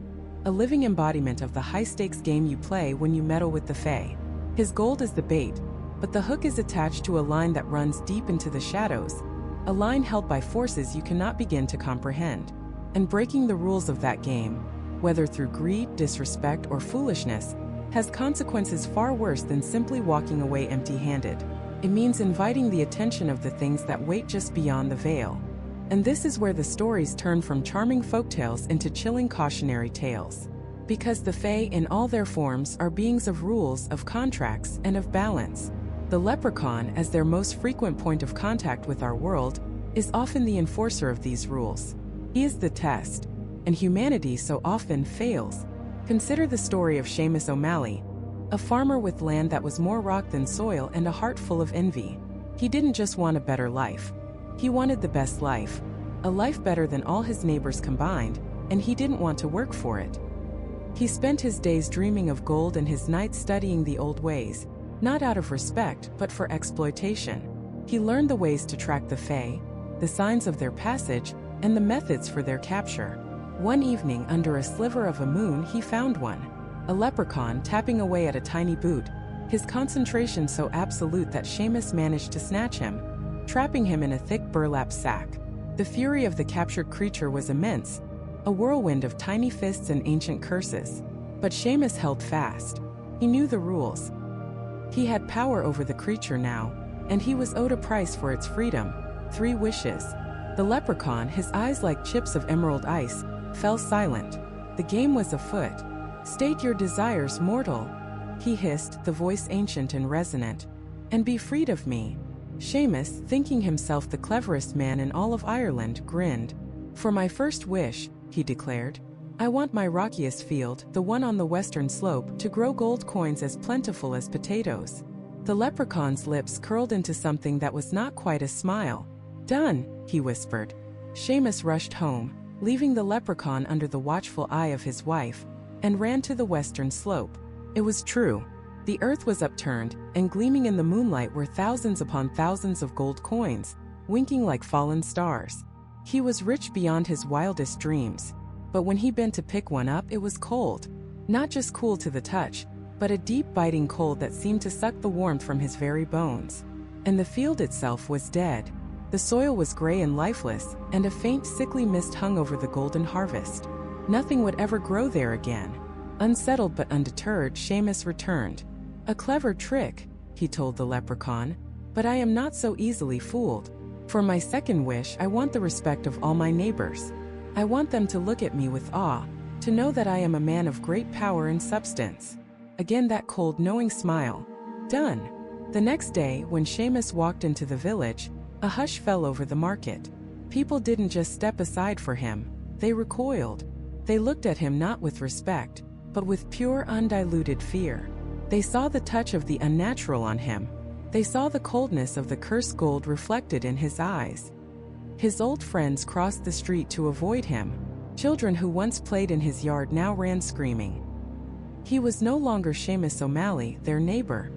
a living embodiment of the high-stakes game you play when you meddle with the Fae. His gold is the bait, but the hook is attached to a line that runs deep into the shadows, a line held by forces you cannot begin to comprehend. And breaking the rules of that game, whether through greed, disrespect, or foolishness, has consequences far worse than simply walking away empty-handed. It means inviting the attention of the things that wait just beyond the veil. And this is where the stories turn from charming folktales into chilling cautionary tales. Because the Fae, in all their forms, are beings of rules, of contracts, and of balance. The leprechaun, as their most frequent point of contact with our world, is often the enforcer of these rules. He is the test, and humanity so often fails. Consider the story of Seamus O'Malley, a farmer with land that was more rock than soil and a heart full of envy. He didn't just want a better life. He wanted the best life, a life better than all his neighbors combined, and he didn't want to work for it. He spent his days dreaming of gold and his nights studying the old ways, not out of respect but for exploitation. He learned the ways to track the Fae, the signs of their passage, and the methods for their capture. One evening, under a sliver of a moon, he found one, a leprechaun tapping away at a tiny boot, his concentration so absolute that Seamus managed to snatch him, trapping him in a thick burlap sack. The fury of the captured creature was immense, a whirlwind of tiny fists and ancient curses. But Seamus held fast. He knew the rules. He had power over the creature now, and he was owed a price for its freedom: 3 wishes. The leprechaun, his eyes like chips of emerald ice, fell silent. The game was afoot. "State your desires, mortal," he hissed, the voice ancient and resonant, "and be freed of me." Seamus, thinking himself the cleverest man in all of Ireland, grinned. "For my first wish," he declared, "I want my rockiest field, the one on the western slope, to grow gold coins as plentiful as potatoes." The leprechaun's lips curled into something that was not quite a smile. "Done," he whispered. Seamus rushed home, leaving the leprechaun under the watchful eye of his wife, and ran to the western slope. It was true. The earth was upturned, and gleaming in the moonlight were thousands upon thousands of gold coins, winking like fallen stars. He was rich beyond his wildest dreams. But when he bent to pick one up, it was cold. Not just cool to the touch, but a deep biting cold that seemed to suck the warmth from his very bones. And the field itself was dead. The soil was gray and lifeless, and a faint sickly mist hung over the golden harvest. Nothing would ever grow there again. Unsettled but undeterred, Seamus returned. "A clever trick," he told the leprechaun, "but I am not so easily fooled. For my second wish, I want the respect of all my neighbors. I want them to look at me with awe, to know that I am a man of great power and substance." Again that cold, knowing smile. Done. The next day, when Seamus walked into the village, a hush fell over the market. People didn't just step aside for him, they recoiled. They looked at him not with respect, but with pure, undiluted fear. They saw the touch of the unnatural on him. They saw the coldness of the cursed gold reflected in his eyes. His old friends crossed the street to avoid him. Children who once played in his yard now ran screaming. He was no longer Seamus O'Malley, their neighbor.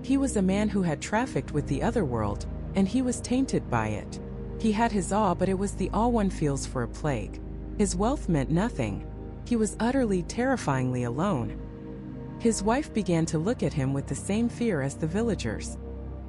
He was a man who had trafficked with the other world, and he was tainted by it. He had his awe, but it was the awe one feels for a plague. His wealth meant nothing. He was utterly, terrifyingly alone. His wife began to look at him with the same fear as the villagers.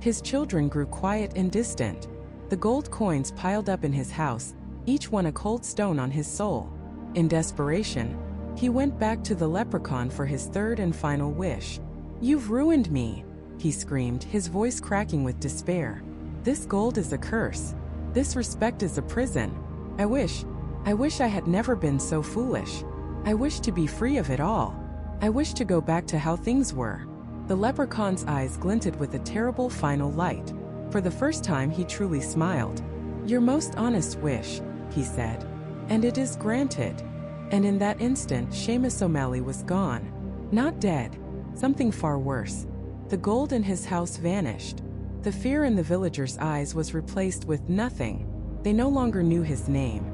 His children grew quiet and distant. The gold coins piled up in his house, each one a cold stone on his soul. In desperation, he went back to the leprechaun for his third and final wish. "You've ruined me," he screamed, his voice cracking with despair. "This gold is a curse. This respect is a prison. I wish I had never been so foolish. I wish to be free of it all. I wish to go back to how things were." The leprechaun's eyes glinted with a terrible final light. For the first time he truly smiled. "Your most honest wish," he said, "and it is granted." And in that instant, Seamus O'Malley was gone. Not dead. Something far worse. The gold in his house vanished. The fear in the villagers' eyes was replaced with nothing. They no longer knew his name.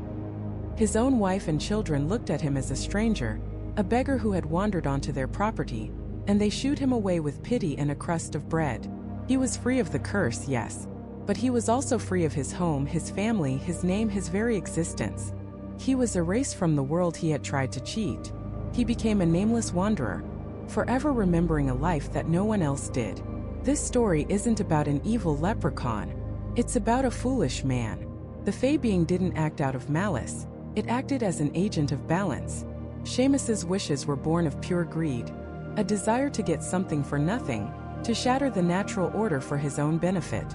His own wife and children looked at him as a stranger, a beggar who had wandered onto their property, and they shooed him away with pity and a crust of bread. He was free of the curse, yes, but he was also free of his home, his family, his name, his very existence. He was erased from the world he had tried to cheat. He became a nameless wanderer, forever remembering a life that no one else did. This story isn't about an evil leprechaun. It's about a foolish man. The Fae being didn't act out of malice. It acted as an agent of balance. Seamus's wishes were born of pure greed, a desire to get something for nothing, to shatter the natural order for his own benefit.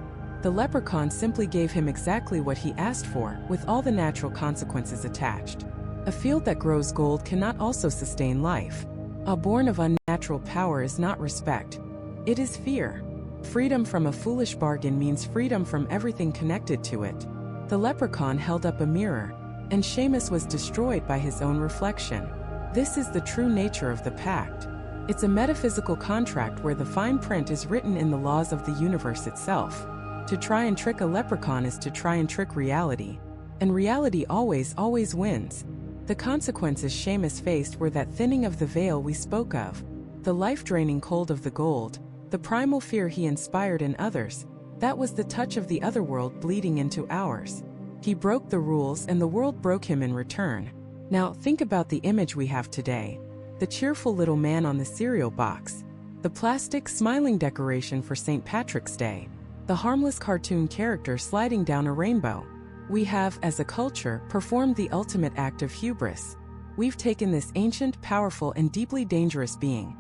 The leprechaun simply gave him exactly what he asked for, with all the natural consequences attached. A field that grows gold cannot also sustain life. A born of unnatural power is not respect. It is fear. Freedom from a foolish bargain means freedom from everything connected to it. The leprechaun held up a mirror, and Seamus was destroyed by his own reflection. This is the true nature of the pact. It's a metaphysical contract where the fine print is written in the laws of the universe itself. To try and trick a leprechaun is to try and trick reality. And reality always wins. The consequences Seamus faced were that thinning of the veil we spoke of, the life-draining cold of the gold, the primal fear he inspired in others. That was the touch of the other world bleeding into ours. He broke the rules and the world broke him in return. Now think about the image we have today. The cheerful little man on the cereal box. The plastic smiling decoration for St. Patrick's Day. The harmless cartoon character sliding down a rainbow. We have, as a culture, performed the ultimate act of hubris. We've taken this ancient, powerful, and deeply dangerous being,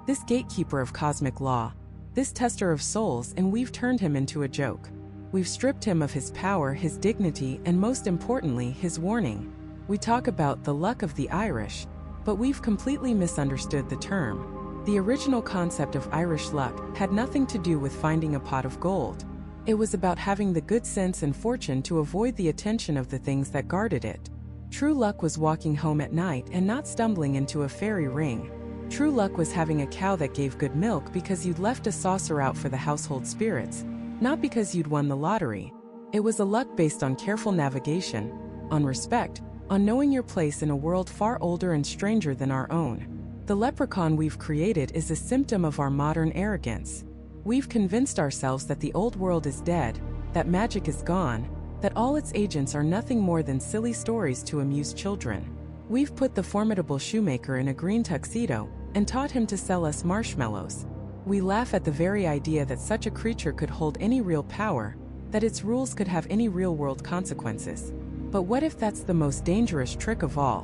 this gatekeeper of cosmic law, this tester of souls, and we've turned him into a joke. We've stripped him of his power, his dignity, and most importantly, his warning. We talk about the luck of the Irish, but we've completely misunderstood the term. The original concept of Irish luck had nothing to do with finding a pot of gold. It was about having the good sense and fortune to avoid the attention of the things that guarded it. True luck was walking home at night and not stumbling into a fairy ring. True luck was having a cow that gave good milk because you'd left a saucer out for the household spirits, not because you'd won the lottery. It was a luck based on careful navigation, on respect, on knowing your place in a world far older and stranger than our own. The leprechaun we've created is a symptom of our modern arrogance. We've convinced ourselves that the old world is dead, that magic is gone, that all its agents are nothing more than silly stories to amuse children. We've put the formidable shoemaker in a green tuxedo and taught him to sell us marshmallows. We laugh at the very idea that such a creature could hold any real power, that its rules could have any real-world consequences. But what if that's the most dangerous trick of all?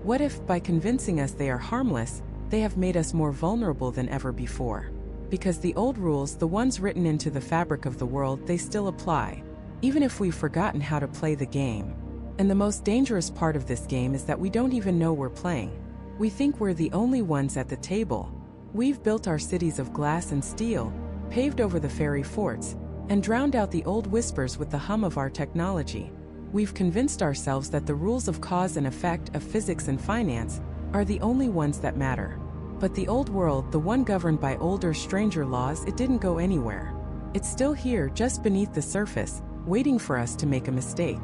What if, by convincing us they are harmless, they have made us more vulnerable than ever before? Because the old rules, the ones written into the fabric of the world, they still apply, even if we've forgotten how to play the game. And the most dangerous part of this game is that we don't even know we're playing. We think we're the only ones at the table. We've built our cities of glass and steel, paved over the fairy forts, and drowned out the old whispers with the hum of our technology. We've convinced ourselves that the rules of cause and effect, of physics and finance, are the only ones that matter. But the old world, the one governed by older, stranger laws, it didn't go anywhere. It's still here, just beneath the surface, waiting for us to make a mistake,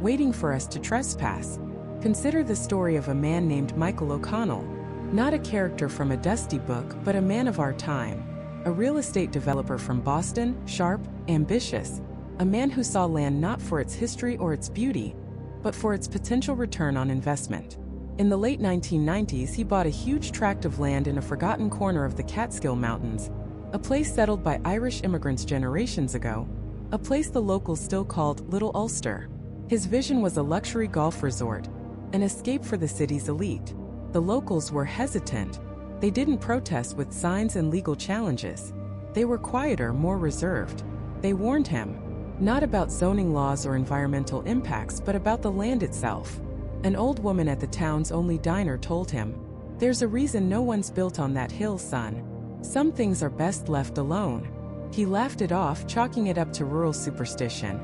waiting for us to trespass. Consider the story of a man named Michael O'Connell, not a character from a dusty book, but a man of our time, a real estate developer from Boston, sharp, ambitious, a man who saw land not for its history or its beauty, but for its potential return on investment. In the late 1990s, he bought a huge tract of land in a forgotten corner of the Catskill Mountains, a place settled by Irish immigrants generations ago, a place the locals still called Little Ulster. His vision was a luxury golf resort, an escape for the city's elite. The locals were hesitant. They didn't protest with signs and legal challenges. They were quieter, more reserved. They warned him, not about zoning laws or environmental impacts, but about the land itself. An old woman at the town's only diner told him, "There's a reason no one's built on that hill, son. Some things are best left alone." He laughed it off, chalking it up to rural superstition.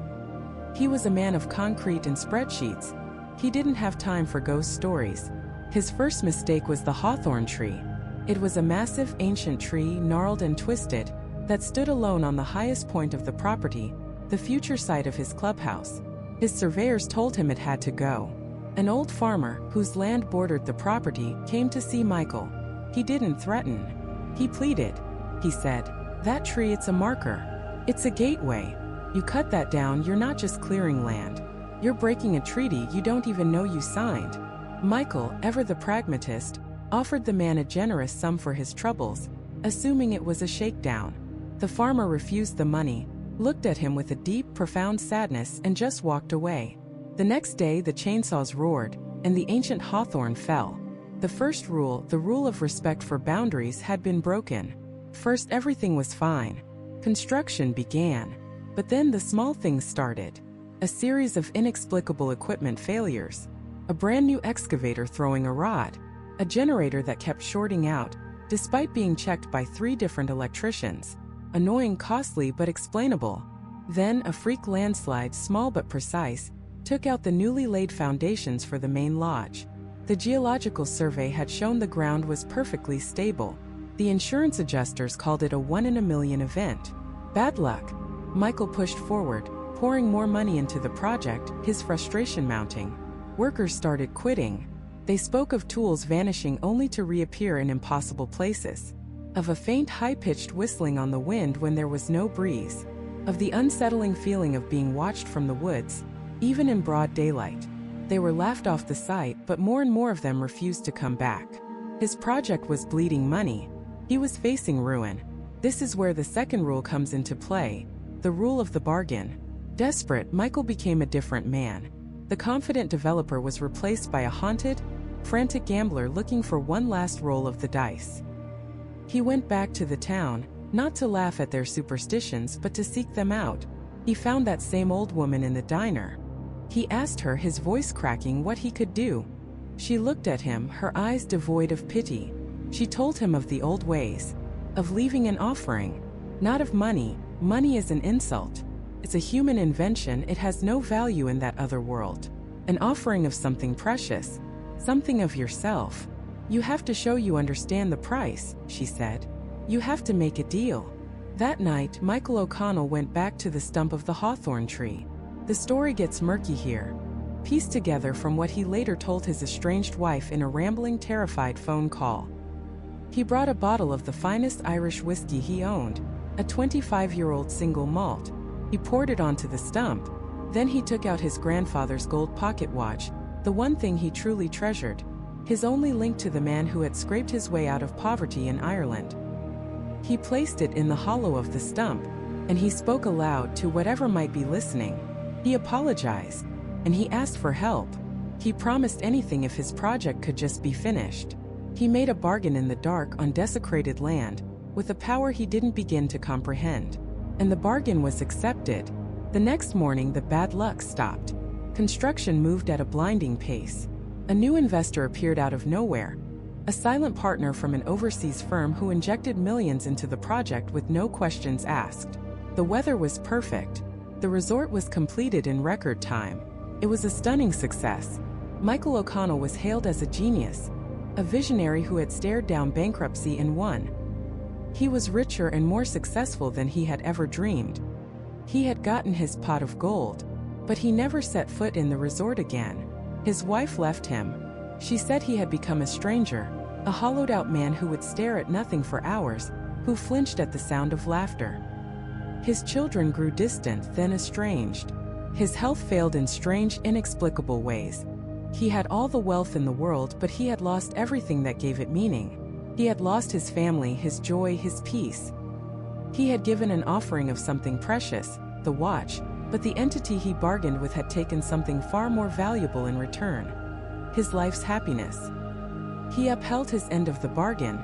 He was a man of concrete and spreadsheets. He didn't have time for ghost stories. His first mistake was the hawthorn tree. It was a massive, ancient tree, gnarled and twisted, that stood alone on the highest point of the property, the future site of his clubhouse. His surveyors told him it had to go. An old farmer, whose land bordered the property, came to see Michael. He didn't threaten. He pleaded. He said, "That tree, it's a marker. It's a gateway. You cut that down, you're not just clearing land. You're breaking a treaty you don't even know you signed." Michael, ever the pragmatist, offered the man a generous sum for his troubles, assuming it was a shakedown. The farmer refused the money, looked at him with a deep, profound sadness, and just walked away. The next day, the chainsaws roared, and the ancient hawthorn fell. The first rule, the rule of respect for boundaries, had been broken. First, everything was fine. Construction began. But then the small things started. A series of inexplicable equipment failures. A brand new excavator throwing a rod. A generator that kept shorting out, despite being checked by 3 different electricians. Annoying, costly, but explainable. Then, a freak landslide, small but precise, took out the newly laid foundations for the main lodge. The geological survey had shown the ground was perfectly stable. The insurance adjusters called it a 1-in-a-million event. Bad luck. Michael pushed forward, pouring more money into the project, his frustration mounting. Workers started quitting. They spoke of tools vanishing only to reappear in impossible places, of a faint high-pitched whistling on the wind when there was no breeze, of the unsettling feeling of being watched from the woods, even in broad daylight. They were laughed off the site, but more and more of them refused to come back. His project was bleeding money. He was facing ruin. This is where the second rule comes into play, the rule of the bargain. Desperate, Michael became a different man. The confident developer was replaced by a haunted, frantic gambler looking for one last roll of the dice. He went back to the town, not to laugh at their superstitions but to seek them out. He found that same old woman in the diner. He asked her, his voice cracking, what he could do. She looked at him, her eyes devoid of pity. She told him of the old ways, of leaving an offering, not of money. Money is an insult. It's a human invention, it has no value in that other world. An offering of something precious, something of yourself. You have to show you understand the price, she said. You have to make a deal. That night, Michael O'Connell went back to the stump of the hawthorn tree. The story gets murky here, pieced together from what he later told his estranged wife in a rambling, terrified phone call. He brought a bottle of the finest Irish whiskey he owned, a 25-year-old single malt. He poured it onto the stump. Then he took out his grandfather's gold pocket watch, the one thing he truly treasured, his only link to the man who had scraped his way out of poverty in Ireland. He placed it in the hollow of the stump, and he spoke aloud to whatever might be listening. He apologized, and he asked for help. He promised anything if his project could just be finished. He made a bargain in the dark on desecrated land, with a power he didn't begin to comprehend. And the bargain was accepted. The next morning, the bad luck stopped. Construction moved at a blinding pace. A new investor appeared out of nowhere, a silent partner from an overseas firm who injected millions into the project with no questions asked. The weather was perfect. The resort was completed in record time. It was a stunning success. Michael O'Connell was hailed as a genius, a visionary who had stared down bankruptcy and won. He was richer and more successful than he had ever dreamed. He had gotten his pot of gold, but he never set foot in the resort again. His wife left him. She said he had become a stranger, a hollowed-out man who would stare at nothing for hours, who flinched at the sound of laughter. His children grew distant, then estranged. His health failed in strange, inexplicable ways. He had all the wealth in the world, but he had lost everything that gave it meaning. He had lost his family, his joy, his peace. He had given an offering of something precious, the watch, but the entity he bargained with had taken something far more valuable in return: his life's happiness. He upheld his end of the bargain.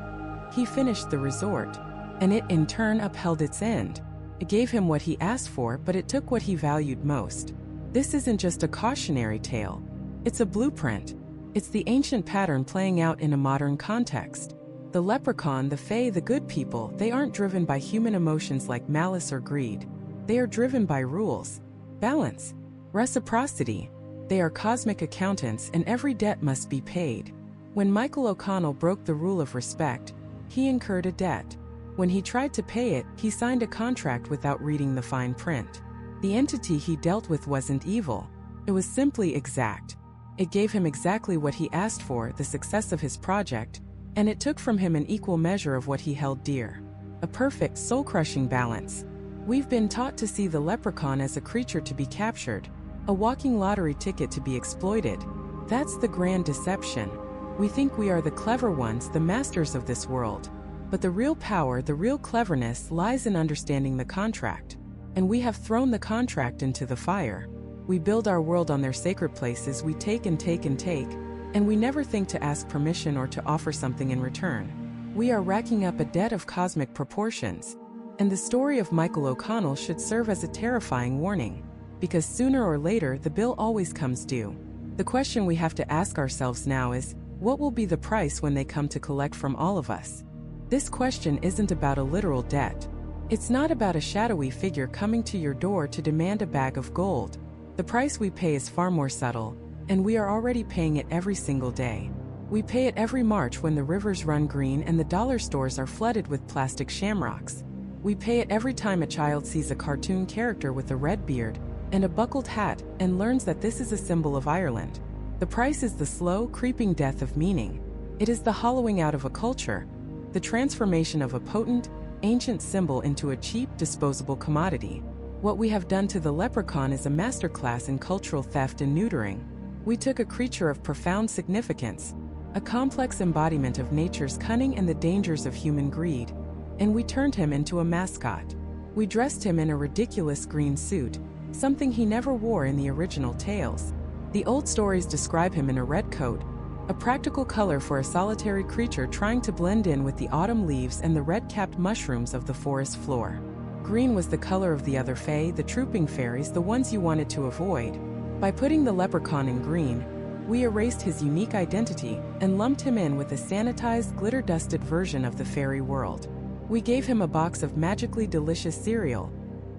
He finished the resort, and it in turn upheld its end. It gave him what he asked for, but it took what he valued most. This isn't just a cautionary tale. It's a blueprint. It's the ancient pattern playing out in a modern context. The leprechaun, the fae, the good people, they aren't driven by human emotions like malice or greed. They are driven by rules, balance, reciprocity. They are cosmic accountants, and every debt must be paid. When Michael O'Connell broke the rule of respect, he incurred a debt. When he tried to pay it, he signed a contract without reading the fine print. The entity he dealt with wasn't evil. It was simply exact. It gave him exactly what he asked for, the success of his project, and it took from him an equal measure of what he held dear. A perfect, soul-crushing balance. We've been taught to see the leprechaun as a creature to be captured, a walking lottery ticket to be exploited. That's the grand deception. We think we are the clever ones, the masters of this world. But the real power, the real cleverness, lies in understanding the contract. And we have thrown the contract into the fire. We build our world on their sacred places, we take and take and take, and we never think to ask permission or to offer something in return. We are racking up a debt of cosmic proportions. And the story of Michael O'Connell should serve as a terrifying warning, because sooner or later the bill always comes due. The question we have to ask ourselves now is, what will be the price when they come to collect from all of us? This question isn't about a literal debt. It's not about a shadowy figure coming to your door to demand a bag of gold. The price we pay is far more subtle, and we are already paying it every single day. We pay it every March when the rivers run green and the dollar stores are flooded with plastic shamrocks. We pay it every time a child sees a cartoon character with a red beard and a buckled hat and learns that this is a symbol of Ireland. The price is the slow, creeping death of meaning. It is the hollowing out of a culture, the transformation of a potent, ancient symbol into a cheap, disposable commodity. What we have done to the leprechaun is a masterclass in cultural theft and neutering. We took a creature of profound significance, a complex embodiment of nature's cunning and the dangers of human greed, and we turned him into a mascot. We dressed him in a ridiculous green suit, something he never wore in the original tales. The old stories describe him in a red coat, a practical color for a solitary creature trying to blend in with the autumn leaves and the red-capped mushrooms of the forest floor. Green was the color of the other fae, the trooping fairies, the ones you wanted to avoid. By putting the leprechaun in green, we erased his unique identity and lumped him in with a sanitized, glitter-dusted version of the fairy world. We gave him a box of magically delicious cereal,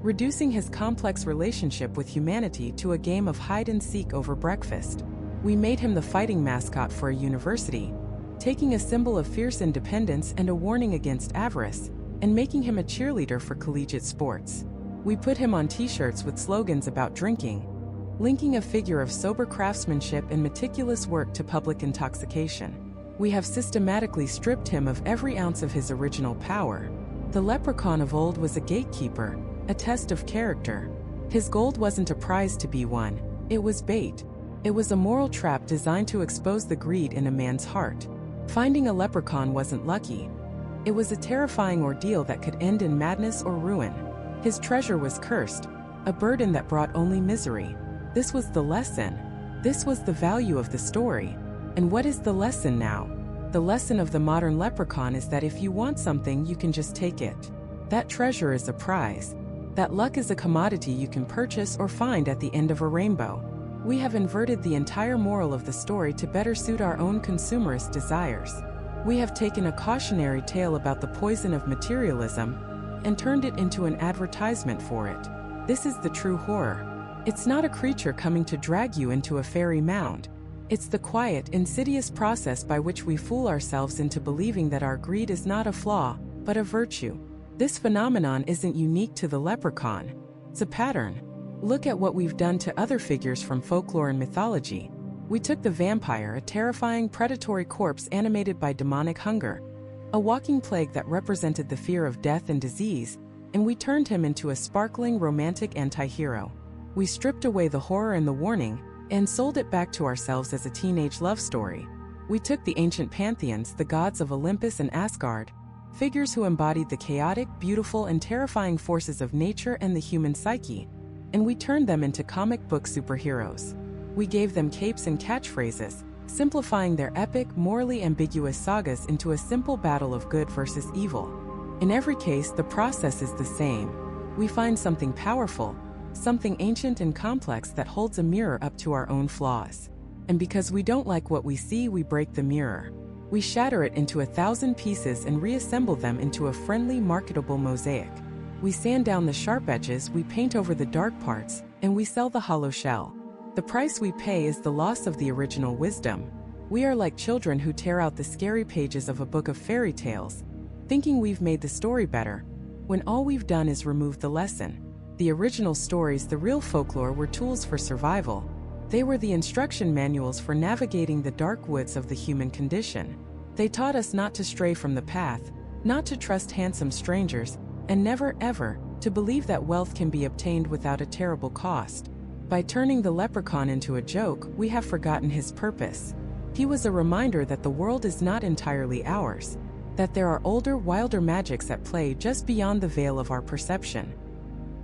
reducing his complex relationship with humanity to a game of hide-and-seek over breakfast. We made him the fighting mascot for a university, taking a symbol of fierce independence and a warning against avarice, and making him a cheerleader for collegiate sports. We put him on t-shirts with slogans about drinking, linking a figure of sober craftsmanship and meticulous work to public intoxication. We have systematically stripped him of every ounce of his original power. The leprechaun of old was a gatekeeper, a test of character. His gold wasn't a prize to be won, it was bait. It was a moral trap designed to expose the greed in a man's heart. Finding a leprechaun wasn't lucky. It was a terrifying ordeal that could end in madness or ruin. His treasure was cursed, a burden that brought only misery. This was the lesson. This was the value of the story. And what is the lesson now? The lesson of the modern leprechaun is that if you want something, you can just take it. That treasure is a prize. That luck is a commodity you can purchase or find at the end of a rainbow. We have inverted the entire moral of the story to better suit our own consumerist desires. We have taken a cautionary tale about the poison of materialism and turned it into an advertisement for it. This is the true horror. It's not a creature coming to drag you into a fairy mound. It's the quiet, insidious process by which we fool ourselves into believing that our greed is not a flaw, but a virtue. This phenomenon isn't unique to the leprechaun. It's a pattern. Look at what we've done to other figures from folklore and mythology. We took the vampire, a terrifying predatory corpse animated by demonic hunger, a walking plague that represented the fear of death and disease, and we turned him into a sparkling, romantic anti-hero. We stripped away the horror and the warning, and sold it back to ourselves as a teenage love story. We took the ancient pantheons, the gods of Olympus and Asgard, figures who embodied the chaotic, beautiful, and terrifying forces of nature and the human psyche, and we turned them into comic book superheroes. We gave them capes and catchphrases, simplifying their epic, morally ambiguous sagas into a simple battle of good versus evil. In every case, the process is the same. We find something powerful, something ancient and complex that holds a mirror up to our own flaws. And because we don't like what we see, we break the mirror. We shatter it into 1,000 pieces and reassemble them into a friendly, marketable mosaic. We sand down the sharp edges, we paint over the dark parts, and we sell the hollow shell. The price we pay is the loss of the original wisdom. We are like children who tear out the scary pages of a book of fairy tales, thinking we've made the story better, when all we've done is remove the lesson. The original stories, the real folklore, were tools for survival. They were the instruction manuals for navigating the dark woods of the human condition. They taught us not to stray from the path, not to trust handsome strangers, and never, ever, to believe that wealth can be obtained without a terrible cost. By turning the leprechaun into a joke, we have forgotten his purpose. He was a reminder that the world is not entirely ours, that there are older, wilder magics at play just beyond the veil of our perception.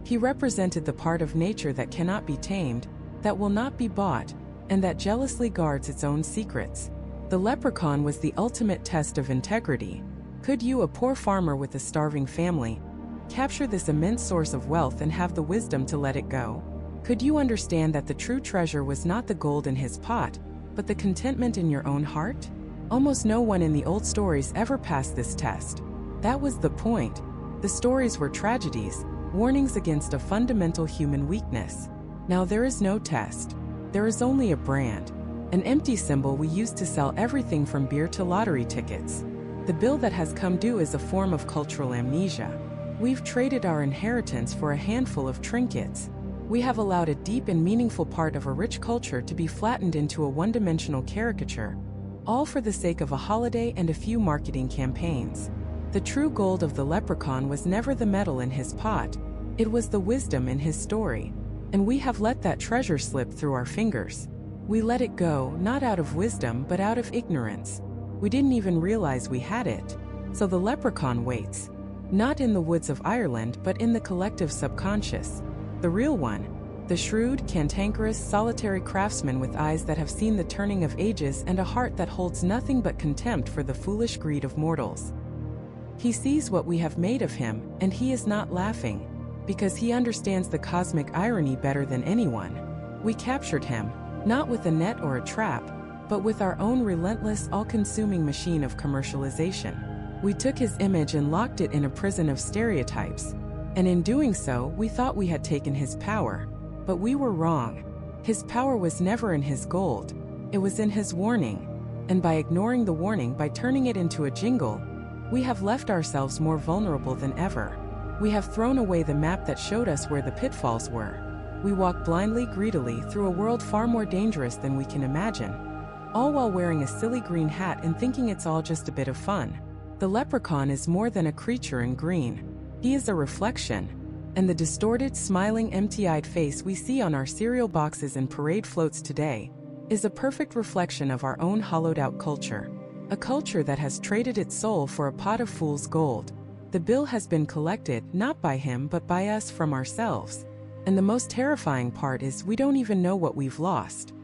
He represented the part of nature that cannot be tamed, that will not be bought, and that jealously guards its own secrets. The leprechaun was the ultimate test of integrity. Could you, a poor farmer with a starving family, capture this immense source of wealth and have the wisdom to let it go? Could you understand that the true treasure was not the gold in his pot, but the contentment in your own heart? Almost no one in the old stories ever passed this test. That was the point. The stories were tragedies, warnings against a fundamental human weakness. Now there is no test. There is only a brand, an empty symbol we used to sell everything from beer to lottery tickets. The bill that has come due is a form of cultural amnesia. We've traded our inheritance for a handful of trinkets. We have allowed a deep and meaningful part of a rich culture to be flattened into a one-dimensional caricature, all for the sake of a holiday and a few marketing campaigns. The true gold of the leprechaun was never the metal in his pot, it was the wisdom in his story. And we have let that treasure slip through our fingers. We let it go, not out of wisdom but out of ignorance. We didn't even realize we had it. So the leprechaun waits. Not in the woods of Ireland but in the collective subconscious. The real one. The shrewd, cantankerous, solitary craftsman with eyes that have seen the turning of ages and a heart that holds nothing but contempt for the foolish greed of mortals. He sees what we have made of him, and he is not laughing, because he understands the cosmic irony better than anyone. We captured him, not with a net or a trap, but with our own relentless, all-consuming machine of commercialization. We took his image and locked it in a prison of stereotypes, and in doing so, we thought we had taken his power. But we were wrong. His power was never in his gold, it was in his warning. And by ignoring the warning, by turning it into a jingle, we have left ourselves more vulnerable than ever. We have thrown away the map that showed us where the pitfalls were. We walk blindly, greedily, through a world far more dangerous than we can imagine, all while wearing a silly green hat and thinking it's all just a bit of fun. The leprechaun is more than a creature in green. He is a reflection. And the distorted, smiling, empty-eyed face we see on our cereal boxes and parade floats today is a perfect reflection of our own hollowed-out culture. A culture that has traded its soul for a pot of fool's gold. The bill has been collected, not by him but by us from ourselves. And the most terrifying part is we don't even know what we've lost.